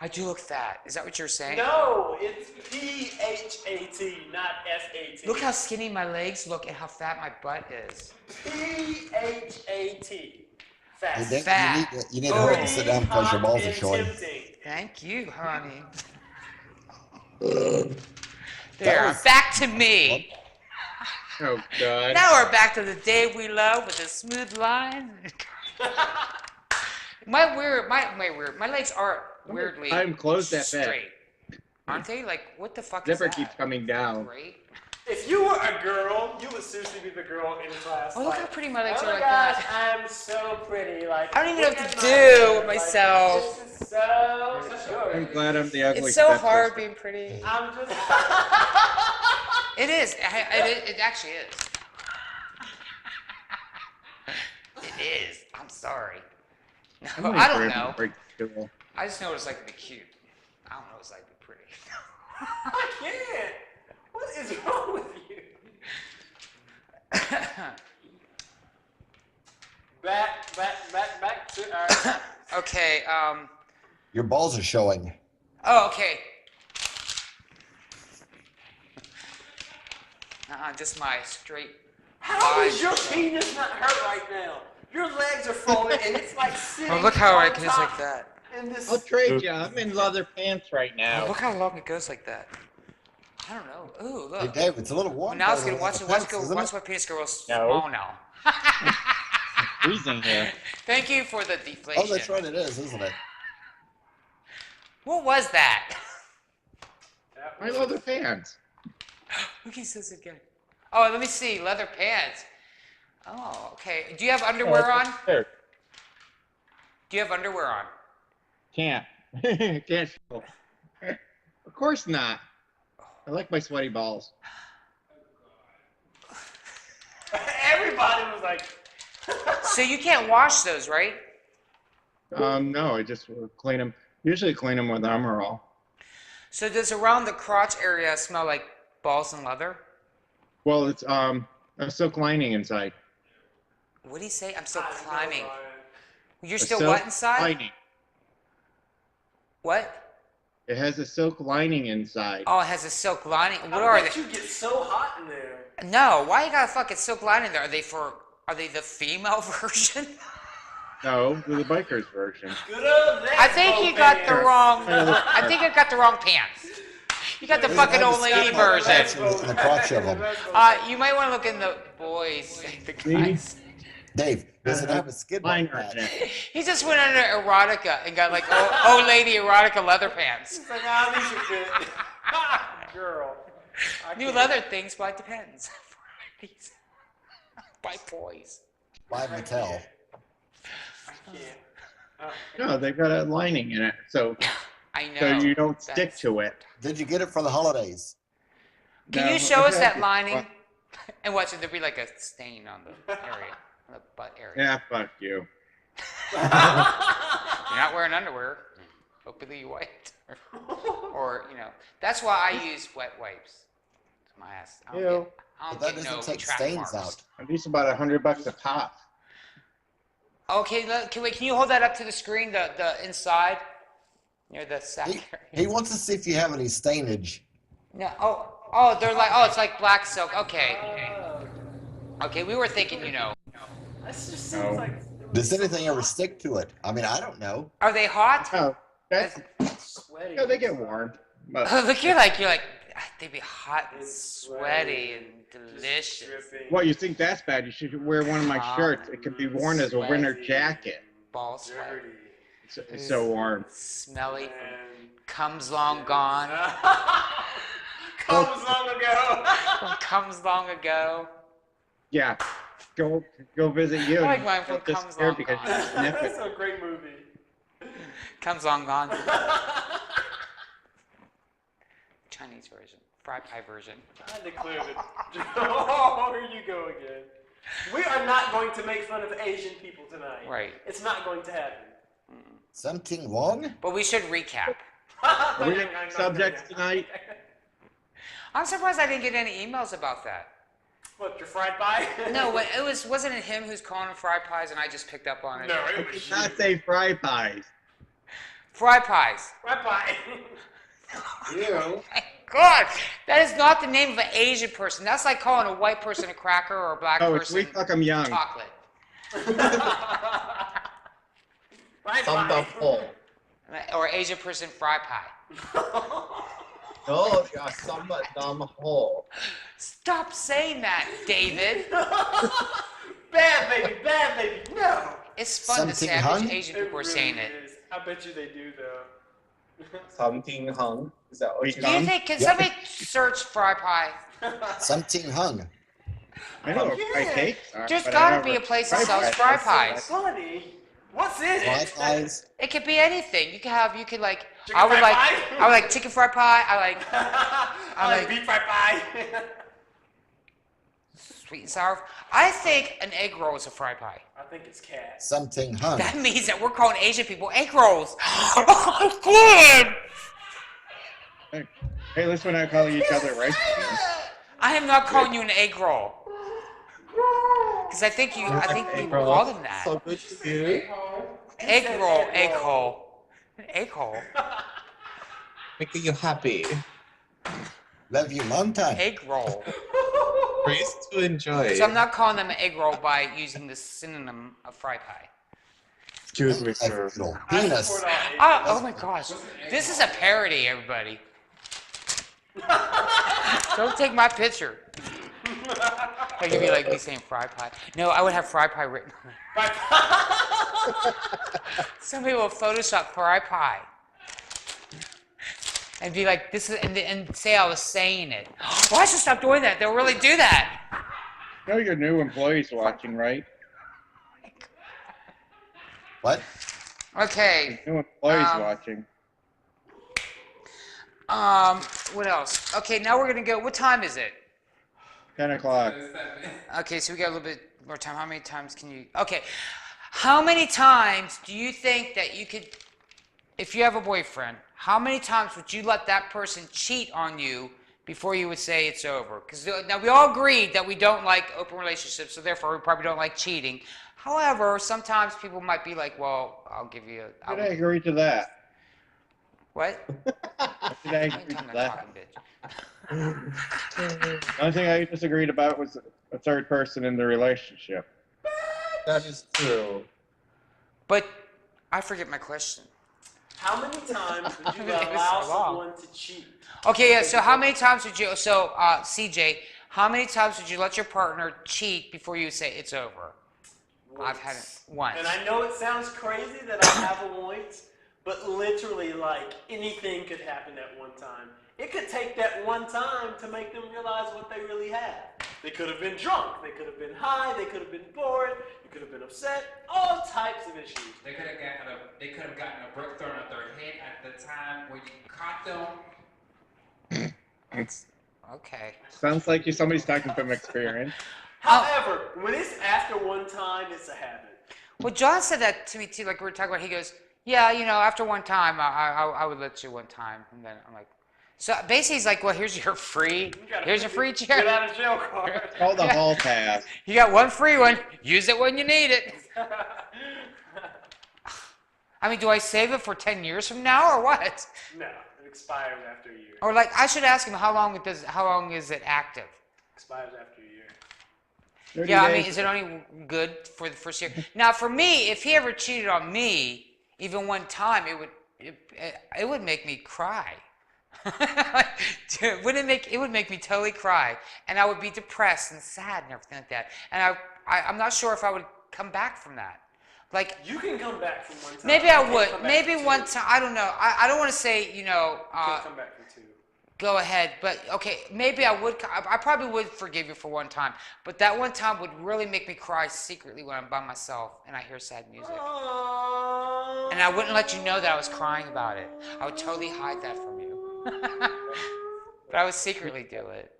I do look fat. Is that what you're saying? No, it's P-H-A-T, not S-A-T. Look how skinny my legs look and how fat my butt is. P-H-A-T. Fat. Hey, Dick, Fat. you need to hurry and sit down because your balls are And showing. tempting. Thank you, honey. That There, was- back to me. Oh, God. Now we're back to the Dave we love with the smooth lines. my legs are weirdly Time closed that fast. straight. Aren't they? Like, what the fuck Zipper is that? keeps coming down. Great. If you were a girl, you would seriously be the girl in class. Oh, look like, how pretty my legs oh are my like gosh, that. I'm so pretty. Like, I don't even know look what to at do my hair. with myself. Like, this is so I'm good. glad I'm the ugly It's so stepsister. hard being pretty. I'm just. It is. It actually is. It is. I'm sorry. No, I'm waiting I for don't it to know. break school. I just know what it's like to be cute. I don't know what it's like to be pretty. I can't. What is wrong with you? Back to our. Okay. Your balls are showing. Oh, okay. Just my straight. How is thighs. your penis not hurt right now? Your legs are falling and it's like sitting. Oh, look how on it goes top like that. in this. I'll trade you. I'm in leather pants right Oh, now. look how long it goes like that. I don't know. Ooh, Hey, look. Dave, it's a little warm. Well, now it's down gonna there watch in it. the Watch fence, go. isn't Watch it? my penis grow No. small now. Freezing here. Thank you for the deflation. Oh, that's right. It is, isn't it? What was that? My leather pants. Look, he says it again. Oh, let me see. Leather pants. Oh, okay. Do you have underwear on? There. Do you have underwear on? Can't. Can't show. Of course not. I like my sweaty balls. Everybody was like, So you can't wash those, right? No, I just clean them. Usually clean them with Armor All. So does around the crotch area smell like balls and leather? Well, it's a silk lining inside. What do you say? I'm still I know, climbing. Ryan. You're A still silk what inside? Lining. What? It has a silk lining inside. Oh, it has a silk lining. What I are bet they? you get so hot in there. No, why you got a fucking silk lining there? Are they the female version? No, they're the biker's version. Good old that I think you got the pants. wrong. I think you got the wrong pants. You got the They fucking have old a lady skid mark version. in the crotch of them. You might want to look in the boys, the guys. Dave, does it have a skid mark Liner patch? in it. He just went under erotica and got like old lady erotica leather pants. It's like, these should fit. Girl. I New can't. leather things, but it depends. Varieties. By boys. By Mattel. I can't. No, they've got a lining in it, so I know. you don't stick That's- to it. Did you get it for the holidays? Can No, you show us that exactly. lining? And watch it. There'll be like a stain on the area, on the butt area. Yeah, fuck you. You're not wearing underwear. Hopefully white. Or, that's why I use wet wipes. To my ass. I don't Ew. get, I But don't that get no doesn't take track stains marks. out. At least about $100 a pop. Okay, can you hold that up to the screen, the inside? Near the sack He, area? he wants to see if you have any stainage. No, they're like, it's like black silk. Okay. Okay, we were thinking, This just seems No. like Does anything ever stick to it? I mean, I don't know. are they hot? Oh, that's, sweaty. they get warm. But Look, you're like, they'd be hot and It's sweaty and Just delicious. dripping. what, you think that's bad? You should wear one of my shirts. It could be worn as a winter Sweaty. jacket. Ball sweat. Dirty. It's so warm. Smelly. And Comes long gone. comes long ago. Comes long ago. Yeah. Go visit you. I like and mine from don't just Comes stare Long because Gone. you sniff That's it. a great movie. Comes long gone. Chinese version. Fry pie version. I declare it. Oh, here you go again. We are not going to make fun of Asian people tonight. Right. It's not going to happen. Something wrong? But we should recap. Are we gonna make subjects tonight? I'm surprised I didn't get any emails about that. What, your fried pie? No, wasn't it him who's calling them fry pies and I just picked up on it? No, I it did was not you. say fry pies. Fry pies. Fried pie. You. God, that is not the name of an Asian person. That's like calling a white person a cracker or a black Oh, it's person we fuck 'em young. chocolate. Fried Some pie. full. Or Asian person fry pie. No, yeah, some dumb hole. Stop saying that, David. Bad baby, no. It's fun to say. I Something bet hung? Asian people are saying it. Is. I bet you they do though. Something hung. Is that what you Do you Hung? think? Can Yep. somebody search fry pie? Something hung. I know what fry Yeah. cakes are. There's but got I to be a never- place that fry sells pies. fry So pies. funny. What's in Fry it? pies. It could be anything. You could like. Chicken I would fried like. pie? I would like chicken fried pie. I like I like like- beef fried pie. sweet and sour. I think an egg roll is a fry pie. I think it's cat. Something hung. That means that we're calling Asian people egg rolls. Oh my god! Hey, let's not call each other rice beans. I am not calling you an egg roll. Because I think people call them that. So good to you. Egg said roll, egg egg roll. hole. An egg hole. Making you happy. Love you long time. Egg roll. Praise to enjoy. So I'm not calling them an egg roll by using the synonym of fry pie. Excuse me, Like sir. little I penis. support all Asians. Oh my gosh. This is a parody, everybody. Don't take my picture. Like it'd be like me saying fry pie. No, I would have fry pie written on it. Fried Some people Photoshop fry pie. and be like, this is, and say I was saying it. Well, I should stop doing that. They'll really do that. You know your new employees watching, right? What? Okay. New employees Um, watching. What else? Okay, now we're gonna go. What time is it? 10 o'clock. Okay, so we got a little bit more time. How many times can you? Okay, how many times do you think that you could, if you have a boyfriend, how many times would you let that person cheat on you before you would say it's over? Because now we all agreed that we don't like open relationships, so therefore we probably don't like cheating. However, sometimes people might be like, well, I'll give you a. Did I agree to that? What? Did I You ain't agree talking to about that? talking, bitch. The only thing I disagreed about was a third person in the relationship. That is true. But I forget my question. How many times would you It was allow so long. someone to cheat? Okay, yeah. So how many times would you? So CJ, how many times would you let your partner cheat before you say it's over? I've had it once. And I know it sounds crazy that I have a once, but literally, like, anything could happen at one time. It could take that one time to make them realize what they really had. They could have been drunk, they could have been high, they could have been bored, they could have been upset, all types of issues. They could have gotten a brick thrown at their head at the time when you caught them. Okay. Sounds like somebody's talking from experience. However, when it's after one time, it's a habit. Well, John said that to me too. Like we were talking about, he goes, "Yeah, you know, after one time, I would let you one time." And then I'm like, so basically, he's like, "Well, here's your free Get check. out of jail card. It's called the hall pass. You got one free one. Use it when you need it." I mean, do I save it for 10 years from now or what? No, it expires after a year. Or like, I should ask him how long is it active? Expires after a year. 30 Yeah, I mean, days. is it only good for the first year? Now, for me, if he ever cheated on me, even one time, it would make me cry. It would make me totally cry, and I would be depressed and sad and everything like that. And I'm not sure if I would come back from that. Like, You can come back from one time. maybe You I can't would. come back Maybe from one two. time. I don't know. I don't want to say, you know, You can't come back from two. go ahead. But okay, maybe I would. I probably would forgive you for one time. But that one time would really make me cry secretly when I'm by myself and I hear sad music. And I wouldn't let you know that I was crying about it. I would totally hide that from you. But I would secretly do it.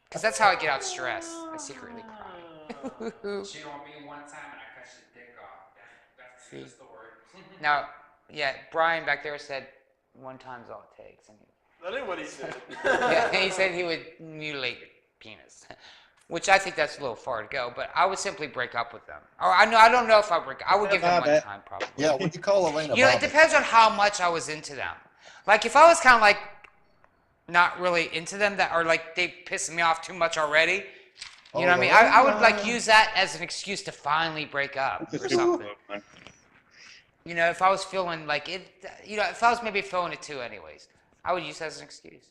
Because that's how I get out stress. I secretly cry. Cheat on me one time and I cut your dick off. That's the story. Now, yeah, Brian back there said one time's all it takes. And That ain't what he said. yeah, he said he would mutilate your penis. Which I think that's a little far to go, but I would simply break up with them. Or I don't know if I would give them one time probably. Yeah, when you call Elena You know, it Bobbitt, depends on how much I was into them. Like if I was kind of like not really into them, that or like they pissed me off too much already. You know what I mean? I would like use that as an excuse to finally break up It's a or super something. one. You know, if I was feeling like it, you know, if I was maybe feeling it too, anyways, I would use that as an excuse.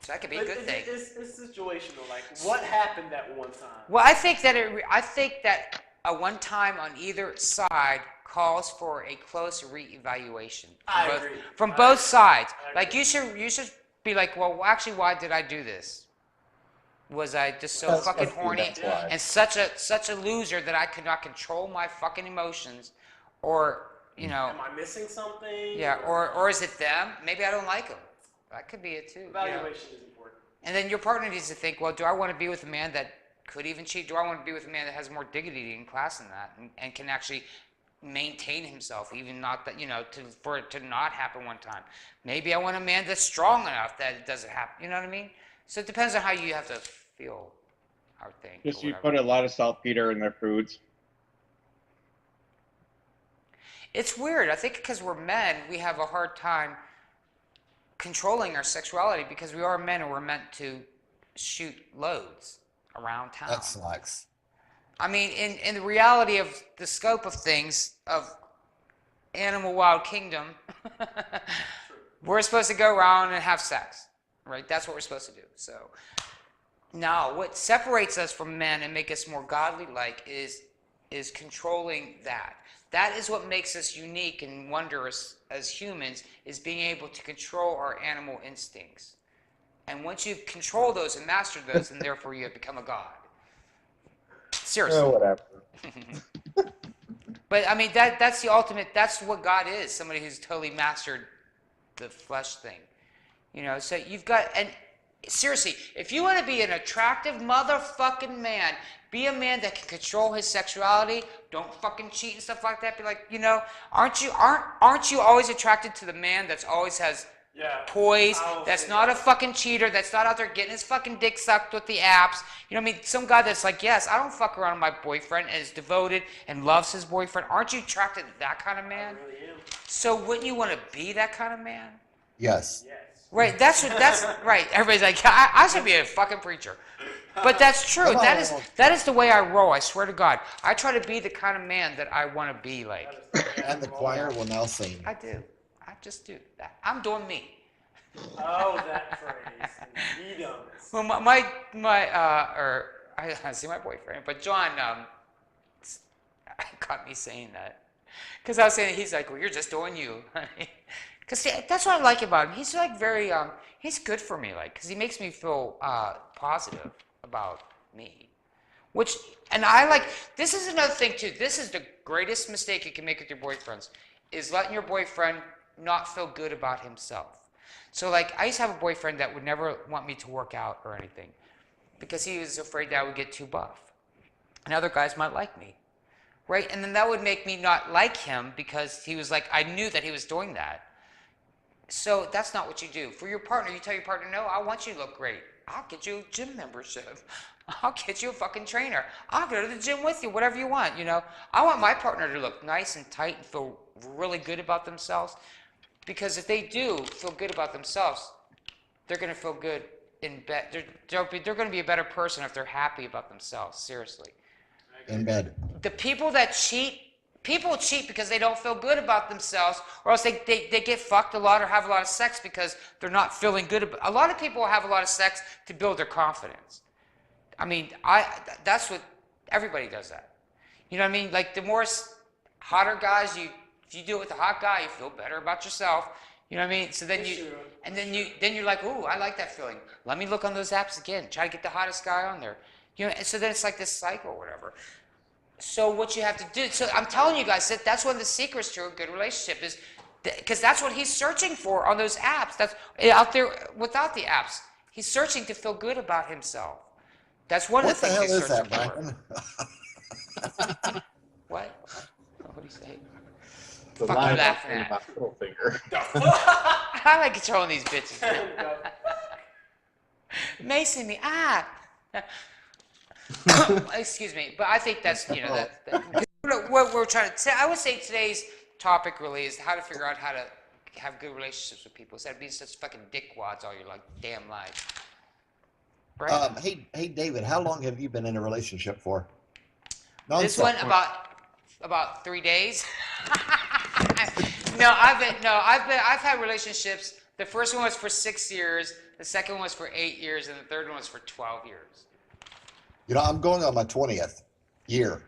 So that could be a But good thing. It's situational. Like, what happened that one time? Well, I think that a one time on either side calls for a close reevaluation I agree. from I both agree. sides. I Like agree. you should be like, well, actually, why did I do this? Was I just so That's fucking what- horny that's why. and such a loser that I could not control my fucking emotions, or you know, Am I missing something? yeah, or is it them? Maybe I don't like them. That could be it too. you know? Evaluation is important. And then your partner needs to think, well, do I want to be with a man that could even cheat? Do I want to be with a man that has more dignity and class than that and can actually maintain himself, even not that, you know, for it to not happen one time? Maybe I want a man that's strong enough that it doesn't happen. You know what I mean? So it depends on how you have to feel or think. Just or you whatever. put a lot of saltpeter in their foods. It's weird. I think because we're men, we have a hard time controlling our sexuality because we are men and we're meant to shoot loads around town. that slacks. I mean, in the reality of the scope of things of Animal Wild Kingdom, we're supposed to go around and have sex, right? That's what we're supposed to do. So now, what separates us from men and make us more godly-like is controlling that. That is what makes us unique and wondrous as humans, is being able to control our animal instincts. And once you control those and master those, and therefore you have become a god. Seriously. Oh, whatever. But I mean, that's the ultimate, that's what God is, somebody who's totally mastered the flesh thing. You know, so you've got, and seriously, if you want to be an attractive motherfucking man, be a man that can control his sexuality, don't fucking cheat and stuff like that. Be like, you know, aren't you always attracted to the man that's always has poise, that's not a fucking cheater, that's not out there getting his fucking dick sucked with the apps. You know what I mean? Some guy that's like, yes, I don't fuck around with my boyfriend and is devoted and loves his boyfriend. Aren't you attracted to that kind of man? I really am. So wouldn't you want to be that kind of man? Yes. Yes. Right, that's right. Everybody's like, I should be a fucking preacher. But that's true. That is the way I roll, I swear to God. I try to be the kind of man that I want to be like. And the choir will now sing. I do. I just do that. I'm doing me. Oh, that phrase. He does. Well, I see my boyfriend, but John caught me saying that. Because I was saying, he's like, well, you're just doing you. Because that's what I like about him. He's like very, he's good for me, like, because he makes me feel positive about me. Which, and I like, this is another thing too. This is the greatest mistake you can make with your boyfriends, is letting your boyfriend not feel good about himself. So like, I used to have a boyfriend that would never want me to work out or anything because he was afraid that I would get too buff. And other guys might like me, right? And then that would make me not like him because he was like, I knew that he was doing that. So that's not what you do. For your partner, you tell your partner, no, I want you to look great. I'll get you a gym membership. I'll get you a fucking trainer. I'll go to the gym with you, whatever you want, you know. I want my partner to look nice and tight and feel really good about themselves. Because if they do feel good about themselves, they're going to feel good in bed. They're going to be a better person if they're happy about themselves, seriously. In bed. The people that cheat, people cheat because they don't feel good about themselves, or else they get fucked a lot or have a lot of sex because they're not feeling good. A lot of people have a lot of sex to build their confidence. I mean, that's what, everybody does that. You know what I mean? Like the more hotter guys, if you do it with a hot guy, you feel better about yourself. You know what I mean? So then then you're like, ooh, I like that feeling. Let me look on those apps again. Try to get the hottest guy on there. You know, and so then it's like this cycle or whatever. So what you have to do, so I'm telling you guys that that's one of the secrets to a good relationship is, because that's what he's searching for on those apps. That's out there without the apps. He's searching to feel good about himself. That's one of the things he's searching for. What? What do you say? The Fuck you line laughing on at. my little finger. I like controlling these bitches. Mason me, excuse me, but I think that's, you know, what we're trying to say. I would say today's topic really is how to figure out how to have good relationships with people instead of being such fucking dickwads all your like damn life. Right? Hey, David, how long have you been in a relationship for? This one about 3 days. I've had relationships. The first one was for 6 years. The second one was for 8 years, and the third one was for 12 years. You know, I'm going on my 20th year.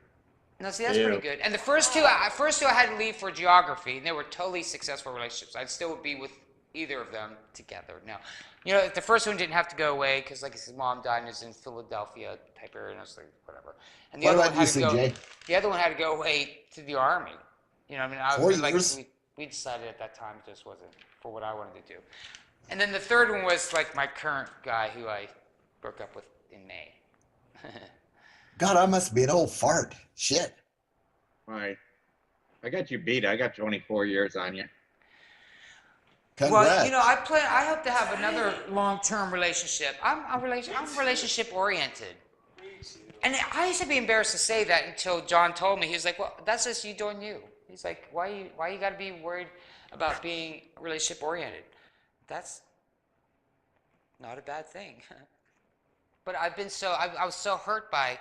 No, see, that's pretty good. And the first two I had to leave for geography, and they were totally successful relationships. I'd still be with either of them together. Now, you know, the first one didn't have to go away because, like, his mom died and it was in Philadelphia type area, and I was like, whatever. And the What other about one you, had to go. CJ? The other one had to go away to the army. You know, I mean, I 4 was like, years? we decided at that time it just wasn't for what I wanted to do. And then the third one was like my current guy who I broke up with in May. God, I must be an old fart. Shit. Right. I got you beat. I got 24 years on you. Congrats. Well, you know, I hope to have another long-term relationship. I'm relationship oriented. And I used to be embarrassed to say that until John told me. He was like, well, that's just you doing you. He's like, why you got to be worried about being relationship oriented? That's not a bad thing. But I was so hurt by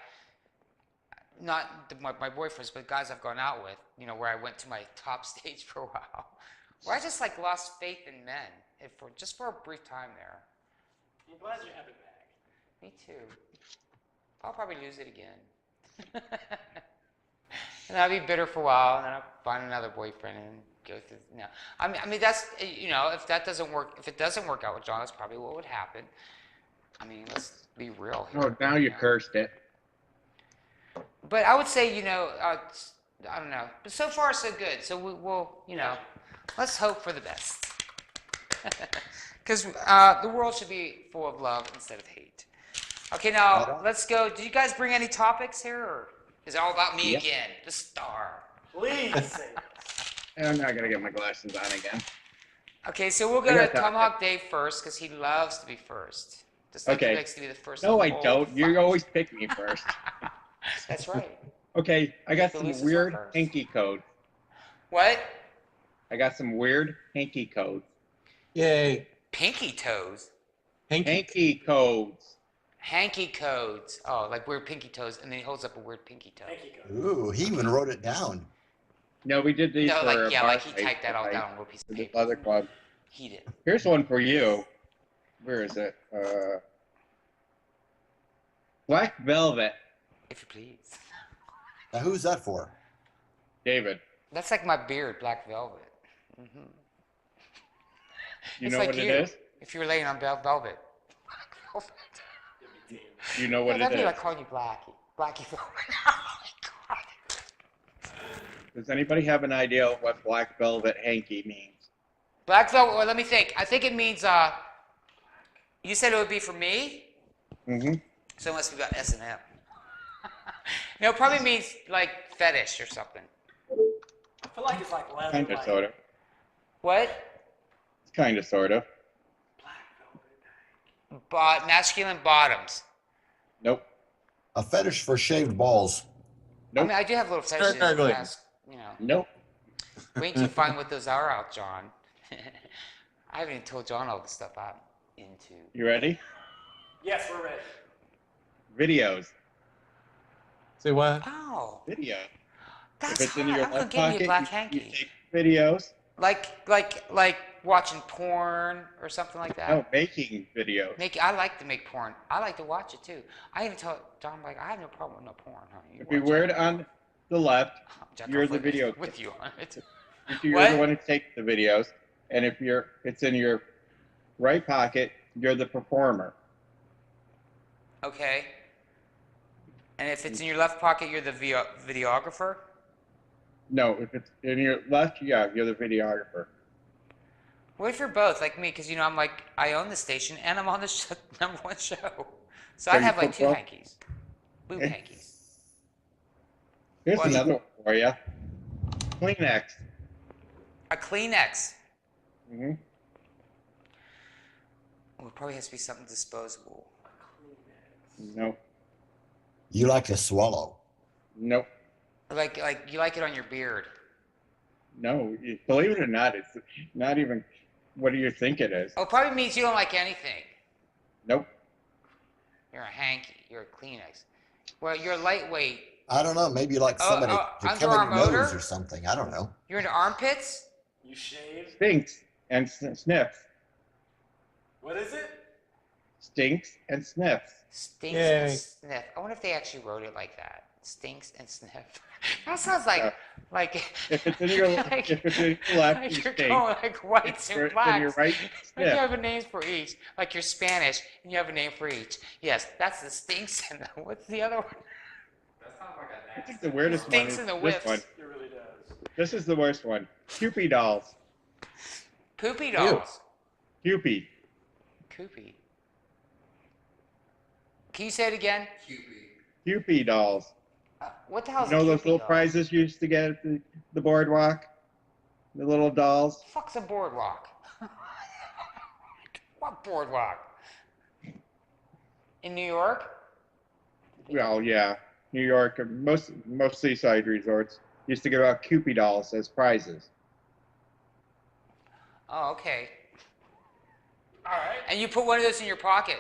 not my boyfriends, but guys I've gone out with, you know, where I went to my top stage for a while, where I just like lost faith in men just for a brief time there. I'm glad you have it back. Me too. I'll probably lose it again. And I'll be bitter for a while, and then I'll find another boyfriend and go through. No, I mean that's if that doesn't work, if it doesn't work out with John, that's probably what would happen. I mean, let's be real here. Oh, now you cursed it. But I would say, I don't know. But so far, so good. So we'll, let's hope for the best. Because the world should be full of love instead of hate. Okay, now let's go. Did you guys bring any topics here, or is it all about me Yep. again, the star? Please. I'm not gonna get my glasses on again. Okay, so we'll go I to got that. Tomahawk Dave first because he loves to be first. Just like he Okay. likes to be the first. No, of I the whole don't. You fuck- always pick me first. That's right. Okay, I got The some loosest weird one first. hanky codes. What? I got some weird hanky codes. Yay. Pinky toes. Hanky codes. Hanky codes. Oh, like weird pinky toes, and then he holds up a weird pinky toe. Thank you, Coach. Ooh, he even wrote it down. No, we did these No, for like a yeah, bar like he fight typed that all tonight down on a little piece for of the paper. Leather Club. He did. Here's one for you. Where is it? Black Velvet. If you please. Now, who's that for? David, That's like my beard, black velvet. you It's know like what you. it is? If you were laying on velvet. Black velvet. You know what Yeah, it that'd be is. like calling you Blackie. Blackie velvet. Oh my god. Does anybody have an idea what Black Velvet hanky means? Black velvet. Well, let me think. I think it means. You said it would be for me, Mm-hmm. so it must be about S and M. No, it probably means like fetish or something. I feel like it's like leather. Kind of, like sort of. What? It's kind of, sort of. Black velvet. Masculine bottoms. Nope. A fetish for shaved balls. Nope. I mean, I do have little fetishes. gargling. Nope. Wait till you find what those are out, John. I haven't even told John all the stuff I'm into. You ready? Yes, we're ready. Videos. Say what? Oh, Video. that's If it's in hot. your I'm gonna left give you a pocket, black you hanky. take videos. Like watching porn or something like that. No, making videos. I like to make porn. I like to watch it too. I even tell John, like, I have no problem with no porn, honey. If you watch wear it on the left, Jack you're off the with it- video with you on it. if you're What? the one who takes the videos, and if it's in your right pocket, you're the performer. Okay. And if it's in your left pocket, you're the videographer. No, if it's in your left, yeah, you're the videographer. What if you're both like me? Because I'm like I own the station and I'm on the #1 show, so I'd you have like put 2 both? hankies, boob Eh. hankies. Here's What? another one for you. Kleenex. A Kleenex. Hmm. Well, it probably has to be something disposable. Nope. You like to swallow. Nope. Like you like it on your beard. No. Believe it or not, it's not even what do you think it is. Oh, it probably means you don't like anything. Nope. You're a hanky. You're a Kleenex. Well, you're lightweight. I don't know. Maybe you like Oh, somebody oh, to underarm cover your motor? nose or something. I don't know. You're into armpits. You shave. Stinks and sniffs. What is it? Stinks and sniffs. Stinks Yay. and sniff. I wonder if they actually wrote it like that. Stinks and sniff. That sounds like Yeah. like. If it's in your like- if it's in your left, like you you're stink. going like whites If and it's in your blacks. right, Like you sniff. have a name for each. Like you're Spanish and you have a name for each. Yes, that's the stinks and the, what's the other one? That sounds like a I nasty. think the weirdest one Stinks is and the this whiffs. one. It really does. This is the worst one. Kewpie dolls. Poopy dolls. Kewpie. Coopy. Can you say it again? QB. Kewpie dolls. What the hell is You know a those Kewpie little doll? prizes you used to get at the boardwalk? The little dolls? Fuck's a boardwalk? What boardwalk? In New York? Well, yeah. New York, most seaside resorts used to give out Kewpie dolls as prizes. Oh, okay. All right. And you put one of those in your pocket.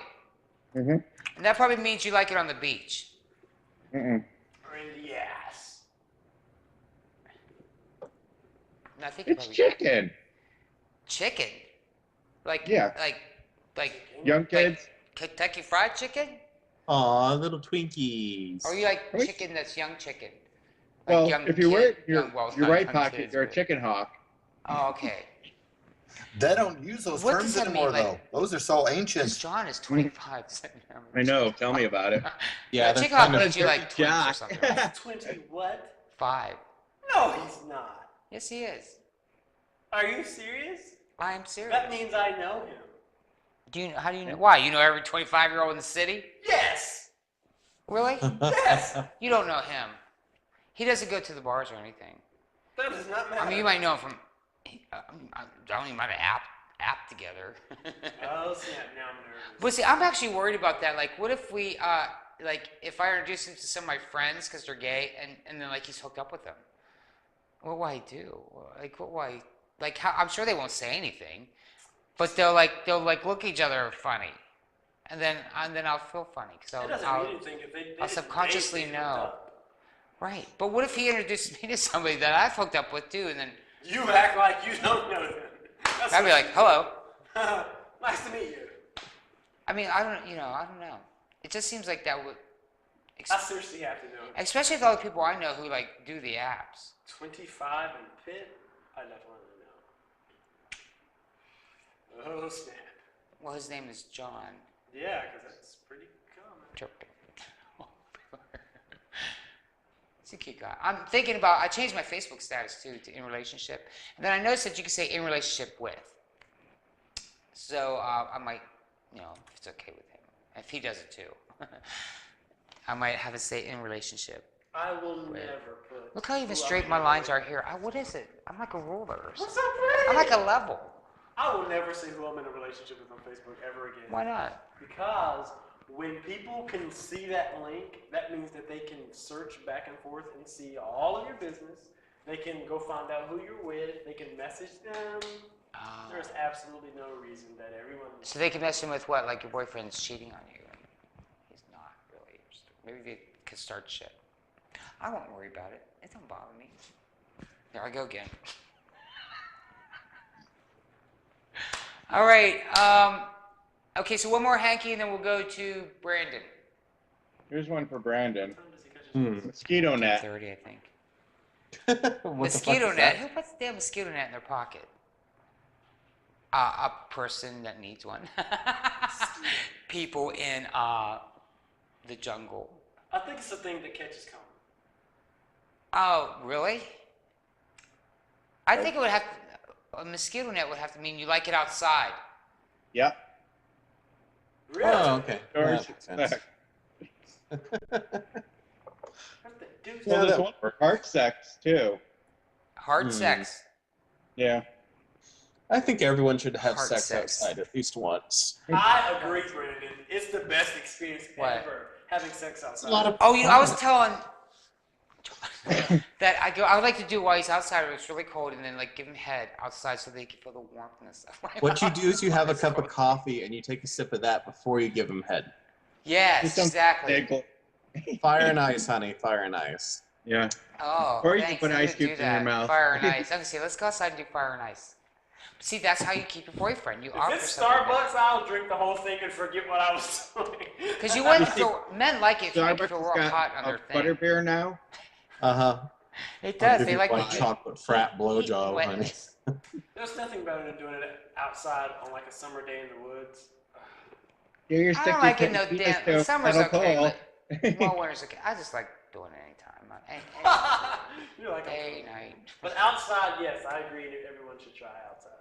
Mm-hmm. And that probably means you like it on the beach. Mm-mm. Or in the ass. And I think It's probably chicken. chicken. Like Yeah. like Young kids. Kentucky Fried Chicken? Aw, little Twinkies. Or you like Wait. chicken that's young chicken? Like Well, young if you kid, wear your, young, well, your not right young pocket, kids, you're a but- chicken hawk. Oh, okay. They don't use those What terms does that mean, anymore, like- though. Those are so Because ancient. John is 25 centimeters. I know. Tell me about it. Yeah, Chicken they're hawk kind of. means you like twins or Jock. something. Right? 20 what? 5. No, he's not. Yes, he is. Are you serious? I am serious. That means I know him. Do you? How do you know? Why? You know every 25-year-old in the city? Yes. Really? Yes. You don't know him. He doesn't go to the bars or anything. That does not matter. I mean, you might know him from. I don't even might have app together. Oh, snap. Now I'm nervous. But see, I'm actually worried about that. Like, what if we, like, if I introduce him to some of my friends because they're gay, and then like he's hooked up with them? What will I do? Like, what will I? Like, how? I'm sure they won't say anything, but they'll look at each other funny, and then I'll feel funny because It doesn't I'll mean anything if they I'll subconsciously they know. up. right. But what if he introduced me to somebody that I've hooked up with too, and then You act like you don't know them. That's I'd be what like, hello. you- nice to meet you. I mean, I don't know. It just seems like that would, I seriously have to know. especially with all the people I know who like do the apps. 25 and Pitt? I definitely know. Oh, snap. Well, his name is John. Yeah, because that's pretty common. Turpin. He's a cute guy. I'm thinking about. I changed my Facebook status too to in relationship, and then I noticed that you can say in relationship with. So I might, if it's okay with him, if he does it too, I might have it say in relationship. I will never put. Look how even who straight I'm my in lines a are here. What is it? I'm like a ruler or What's something. so pretty? I'm like a level. I will never say who I'm in a relationship with on Facebook ever again. Why not? Because when people can see that link, that means that they can search back and forth and see all of your business. They can go find out who you're with. They can message them. There's absolutely no reason that everyone. So they can mess him with what? Like your boyfriend's cheating on you. And he's not really. Maybe they could start shit. I won't worry about it. It don't bother me. There I go again. All right. Okay, so one more hanky, and then we'll go to Brandon. Here's one for Brandon. Hmm. Mosquito net. 30, I think. What the fuck Mosquito is net. that? Who puts a damn mosquito net in their pocket? A person that needs one. People in the jungle. I think it's a thing that catches common. Oh, really? I think it would have to, a mosquito net would have to mean you like it outside. Yep. Really? Oh, okay. Or That makes sense. sex. What the deuce? Yeah, Well, there's that- one for heart sex too. Hard sex. Yeah. I think everyone should have Hard sex sex. outside at least once. I agree, Brandon. It's the best experience What? ever having sex outside. It's a lot of. Oh, I was telling that I would like to do it while he's outside when it's really cold, and then like give him head outside so they can feel the warmth and stuff. What you do is you have a cup of coffee and you take a sip of that before you give him head. Yes, Just some exactly. tickle. Fire and ice, honey. Fire and ice. Yeah. Oh, Or you can thanks. put I'm ice gonna do cubes in your that. mouth. Fire and ice. Okay, let's go outside and do fire and ice. See, that's how you keep your boyfriend. You If offer it's something. Starbucks, I'll drink the whole thing and forget what I was doing. Because you wouldn't feel, men like it if you make Starbucks feel has real got hot on their a thing. butterbeer now. Uh huh. It does. They like white the chocolate frat heat blowjob, and honey. wetness. There's nothing better than doing it outside on like a summer day in the woods. Yeah, you're I don't like it no penis damn. to Summer's metal okay, pole. but well, winter's okay. I just like doing it anytime. You're like, Day, night. but outside, yes, I agree. Everyone should try outside.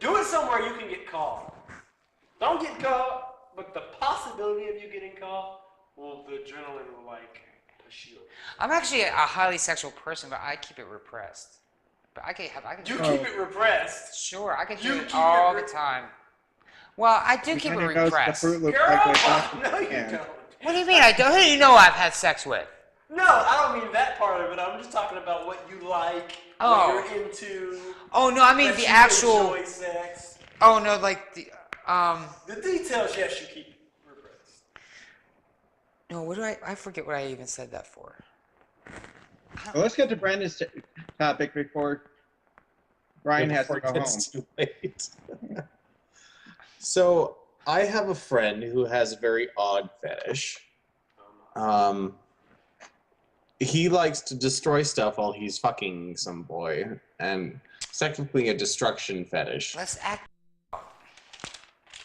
Do it somewhere you can get caught. Don't get caught, but the possibility of you getting caught, well, the adrenaline will like push you. I'm actually a highly sexual person, but I keep it repressed. But I can You do Oh. keep it repressed. Sure, I can You do keep it it all re- the time. Well, I do keep it Kinda knows what the repressed. Fruit Loops Girl, like like no, you can. don't. What do you mean? I don't. Who do you know I've had sex with? No, I don't mean that part of it. I'm just talking about what you like, Oh. what you're into. Oh no, I mean that the you actual. enjoy sex. Oh no, like the The details, yes, you keep repressed. No, what do I forget what I even said that for. Well, let's get to Brandon's topic before Brian has to Before go it gets home. too late. So I have a friend who has a very odd fetish. he likes to destroy stuff while he's fucking some boy, and it's technically a destruction fetish. Let's act.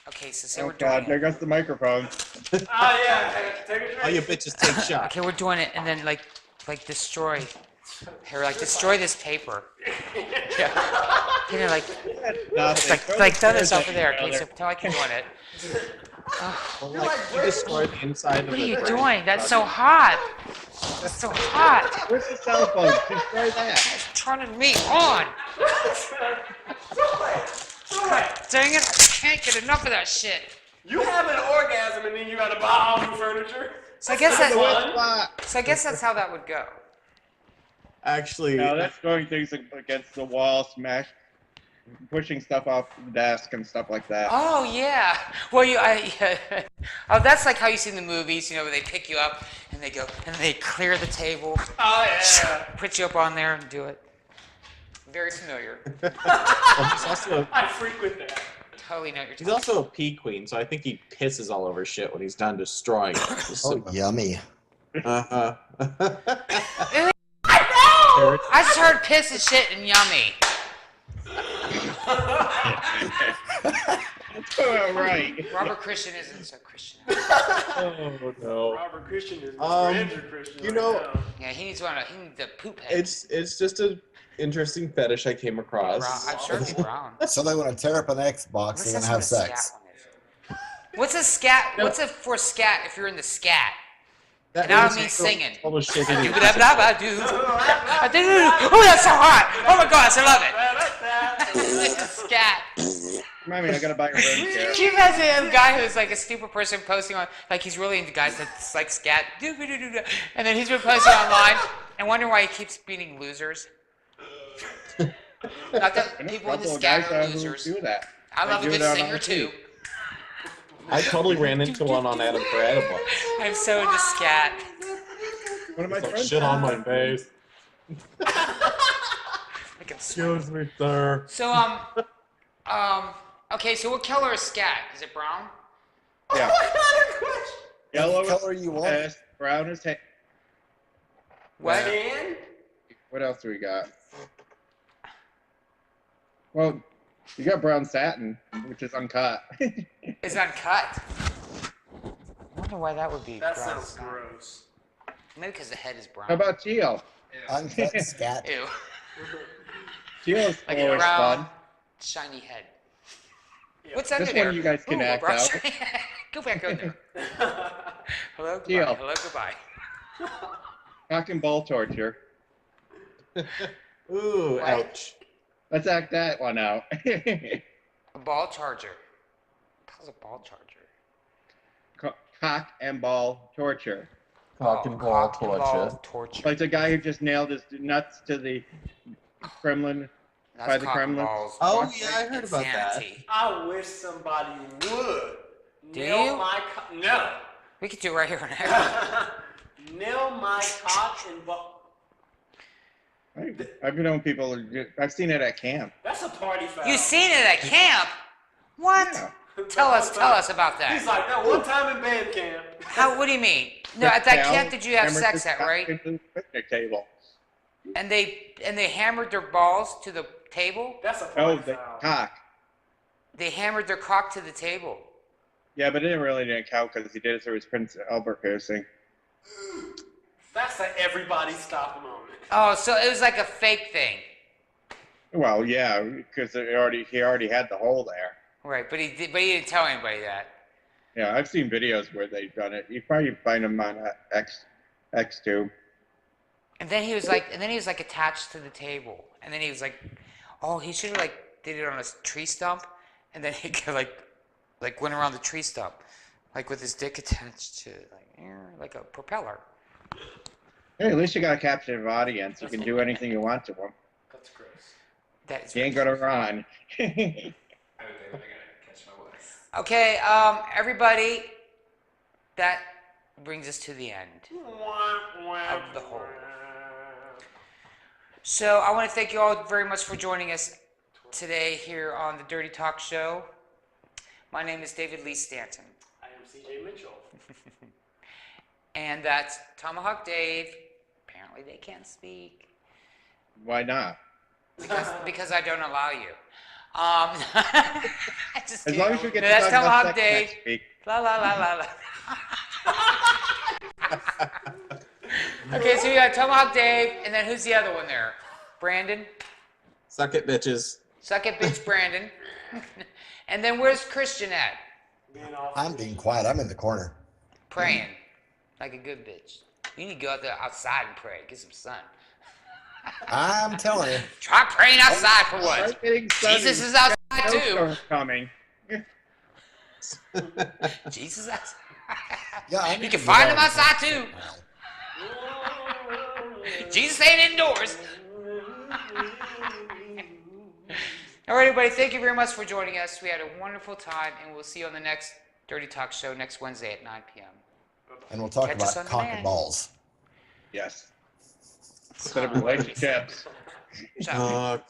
Okay, so say Oh we're God, doing there it. goes the microphone. Oh yeah, take a drink. All you bitches take shots. Okay, we're doing it, and then like destroy, or like destroy this paper. Yeah. You know, like Nothing. like throw this Throw over there. Okay, the so pretend like you're doing it. Well, like, you destroy the inside of What are the you brain. doing? That's so hot. That's so hot. Where's the cell phone? Destroy that. Turning me on. God dang it! I can't get enough of that shit. You have an orgasm and then you gotta buy all new furniture. So I guess The that. wet spot. So I guess that's how that would go. Actually, No, that's throwing things against the wall, pushing stuff off the desk and stuff like that. Oh yeah. Well, oh, that's like how you see in the movies, you know, where they pick you up and they go and they clear the table, Oh yeah. put you up on there and do it. Very familiar. well, I frequent that. Totally know what you're he's talking. also a pea queen, so I think he pisses all over shit when he's done destroying it. Just Oh, yummy. Uh-huh. I just heard piss and shit and yummy. Oh, right. Robert Christian isn't so Christian. Oh no. Robert Christian is Um, Andrew Christian. you right know- now. Yeah, he needs a poop head. It's just an interesting fetish I came Brown. across. I'm sure it's brown. So they want to tear up an Xbox What's and then this have one, a scat sex. one is? What's a scat? What's a for scat if you're in the scat? That And I don't is mean total- singing. total shit Do anyway. blah blah blah do. I do. Oh, that's so hot! Oh my gosh, I love it. It's a scat. Mommy, I gotta buy a room chair. Can you imagine a guy who's like a stupid person posting on, like he's really into guys that like scat, and then he's been posting online and wondering why he keeps beating losers. Not that I know a people in the couple of scat guys are who losers. do that. I love a do good it on singer our too. feet. I totally ran into one on Adam Brad once. I'm so into scat. One of my Like, friends. shit on my face. I can swear. Excuse me, sir. So okay. So what color is scat? Is it brown? Yeah. Yellow Any color you want. is brown is hay. What? Man, What else do we got? Well, you got brown satin, which is uncut. It's uncut. I wonder why that would be. that brown sounds skin. gross. Maybe because the head is brown. How about teal? Uncut scat. Ew. Teal is Like a always brown, fun. shiny head. Yeah. What's under This there? one you guys can Ooh, a act brown out. shiny head. Go back on there. Hello, goodbye. Deal. Hello, goodbye. Cock and ball torture. Ooh, What? ouch. Let's act that one out. A ball charger. How's a ball charger? Cock and ball torture. Cock and ball cock and torture. ball torture. Like the guy who just nailed his nuts to the Kremlin. That's by the cock and Kremlin. balls. Oh, What's yeah, I heard about that. insanity? I wish somebody would. Do nail you? my no. We could do it right here and now. Nail my cock and ball. I've known people. I've seen it at camp. That's a party foul. You seen it at camp? What? Yeah. Tell us about He's that. like, that one time in band camp. How? What do you mean? No, at that Cal camp did you have hammered sex his at, cock right? into the picnic table. And they hammered their balls to the table. That's a Oh, party the foul. cock. They hammered their cock to the table. Yeah, but it didn't count because he did it through his Prince Albert piercing. That's an everybody stop moment. Oh, so it was like a fake thing, Well, yeah, because he already had the hole there. right? But he didn't tell anybody that. Yeah, I've seen videos where they've done it. You probably find them on XTube. And then he was like attached to the table. And then he was like, oh, he should have like did it on a tree stump. And then he could like went around the tree stump, like with his dick attached to like a propeller. Hey, at least you got a captive audience. You can do anything you want to them. That's gross. That is You ain't gonna run. Okay, I gotta catch my voice. Okay, everybody, that brings us to the end. Of the whole. So I want to thank you all very much for joining us today here on the Dirty Talk Show. My name is David Lee Stanton, I am CJ Mitchell. and that's Tomahawk Dave, apparently. family. They can't speak Why not? because I don't allow you. I just As kidding. long as you get No, to that's talk about Tomahawk sex Dave. next week. La la la la la. Okay, so we got Tomahawk Dave, and then who's the other one there? Brandon? Suck it, bitches. Suck it, bitch, Brandon. And then where's Christian at? Being off. I'm being quiet. I'm in the corner. Praying. Like a good bitch. You need to go out there outside and pray. Get some sun. I'm telling you. Try praying outside for once. Start getting sunny. Jesus is outside too. Snowstorm coming. Jesus is outside. Yeah, I You need can to find get him out outside of too. the- Jesus ain't indoors. All right, everybody, thank you very much for joining us. We had a wonderful time, and we'll see you on the next Dirty Talk show next Wednesday at 9 p.m. And we'll talk Catch us about on cock demand. and balls. Yes. Instead of relationships. Shut up. Fuck.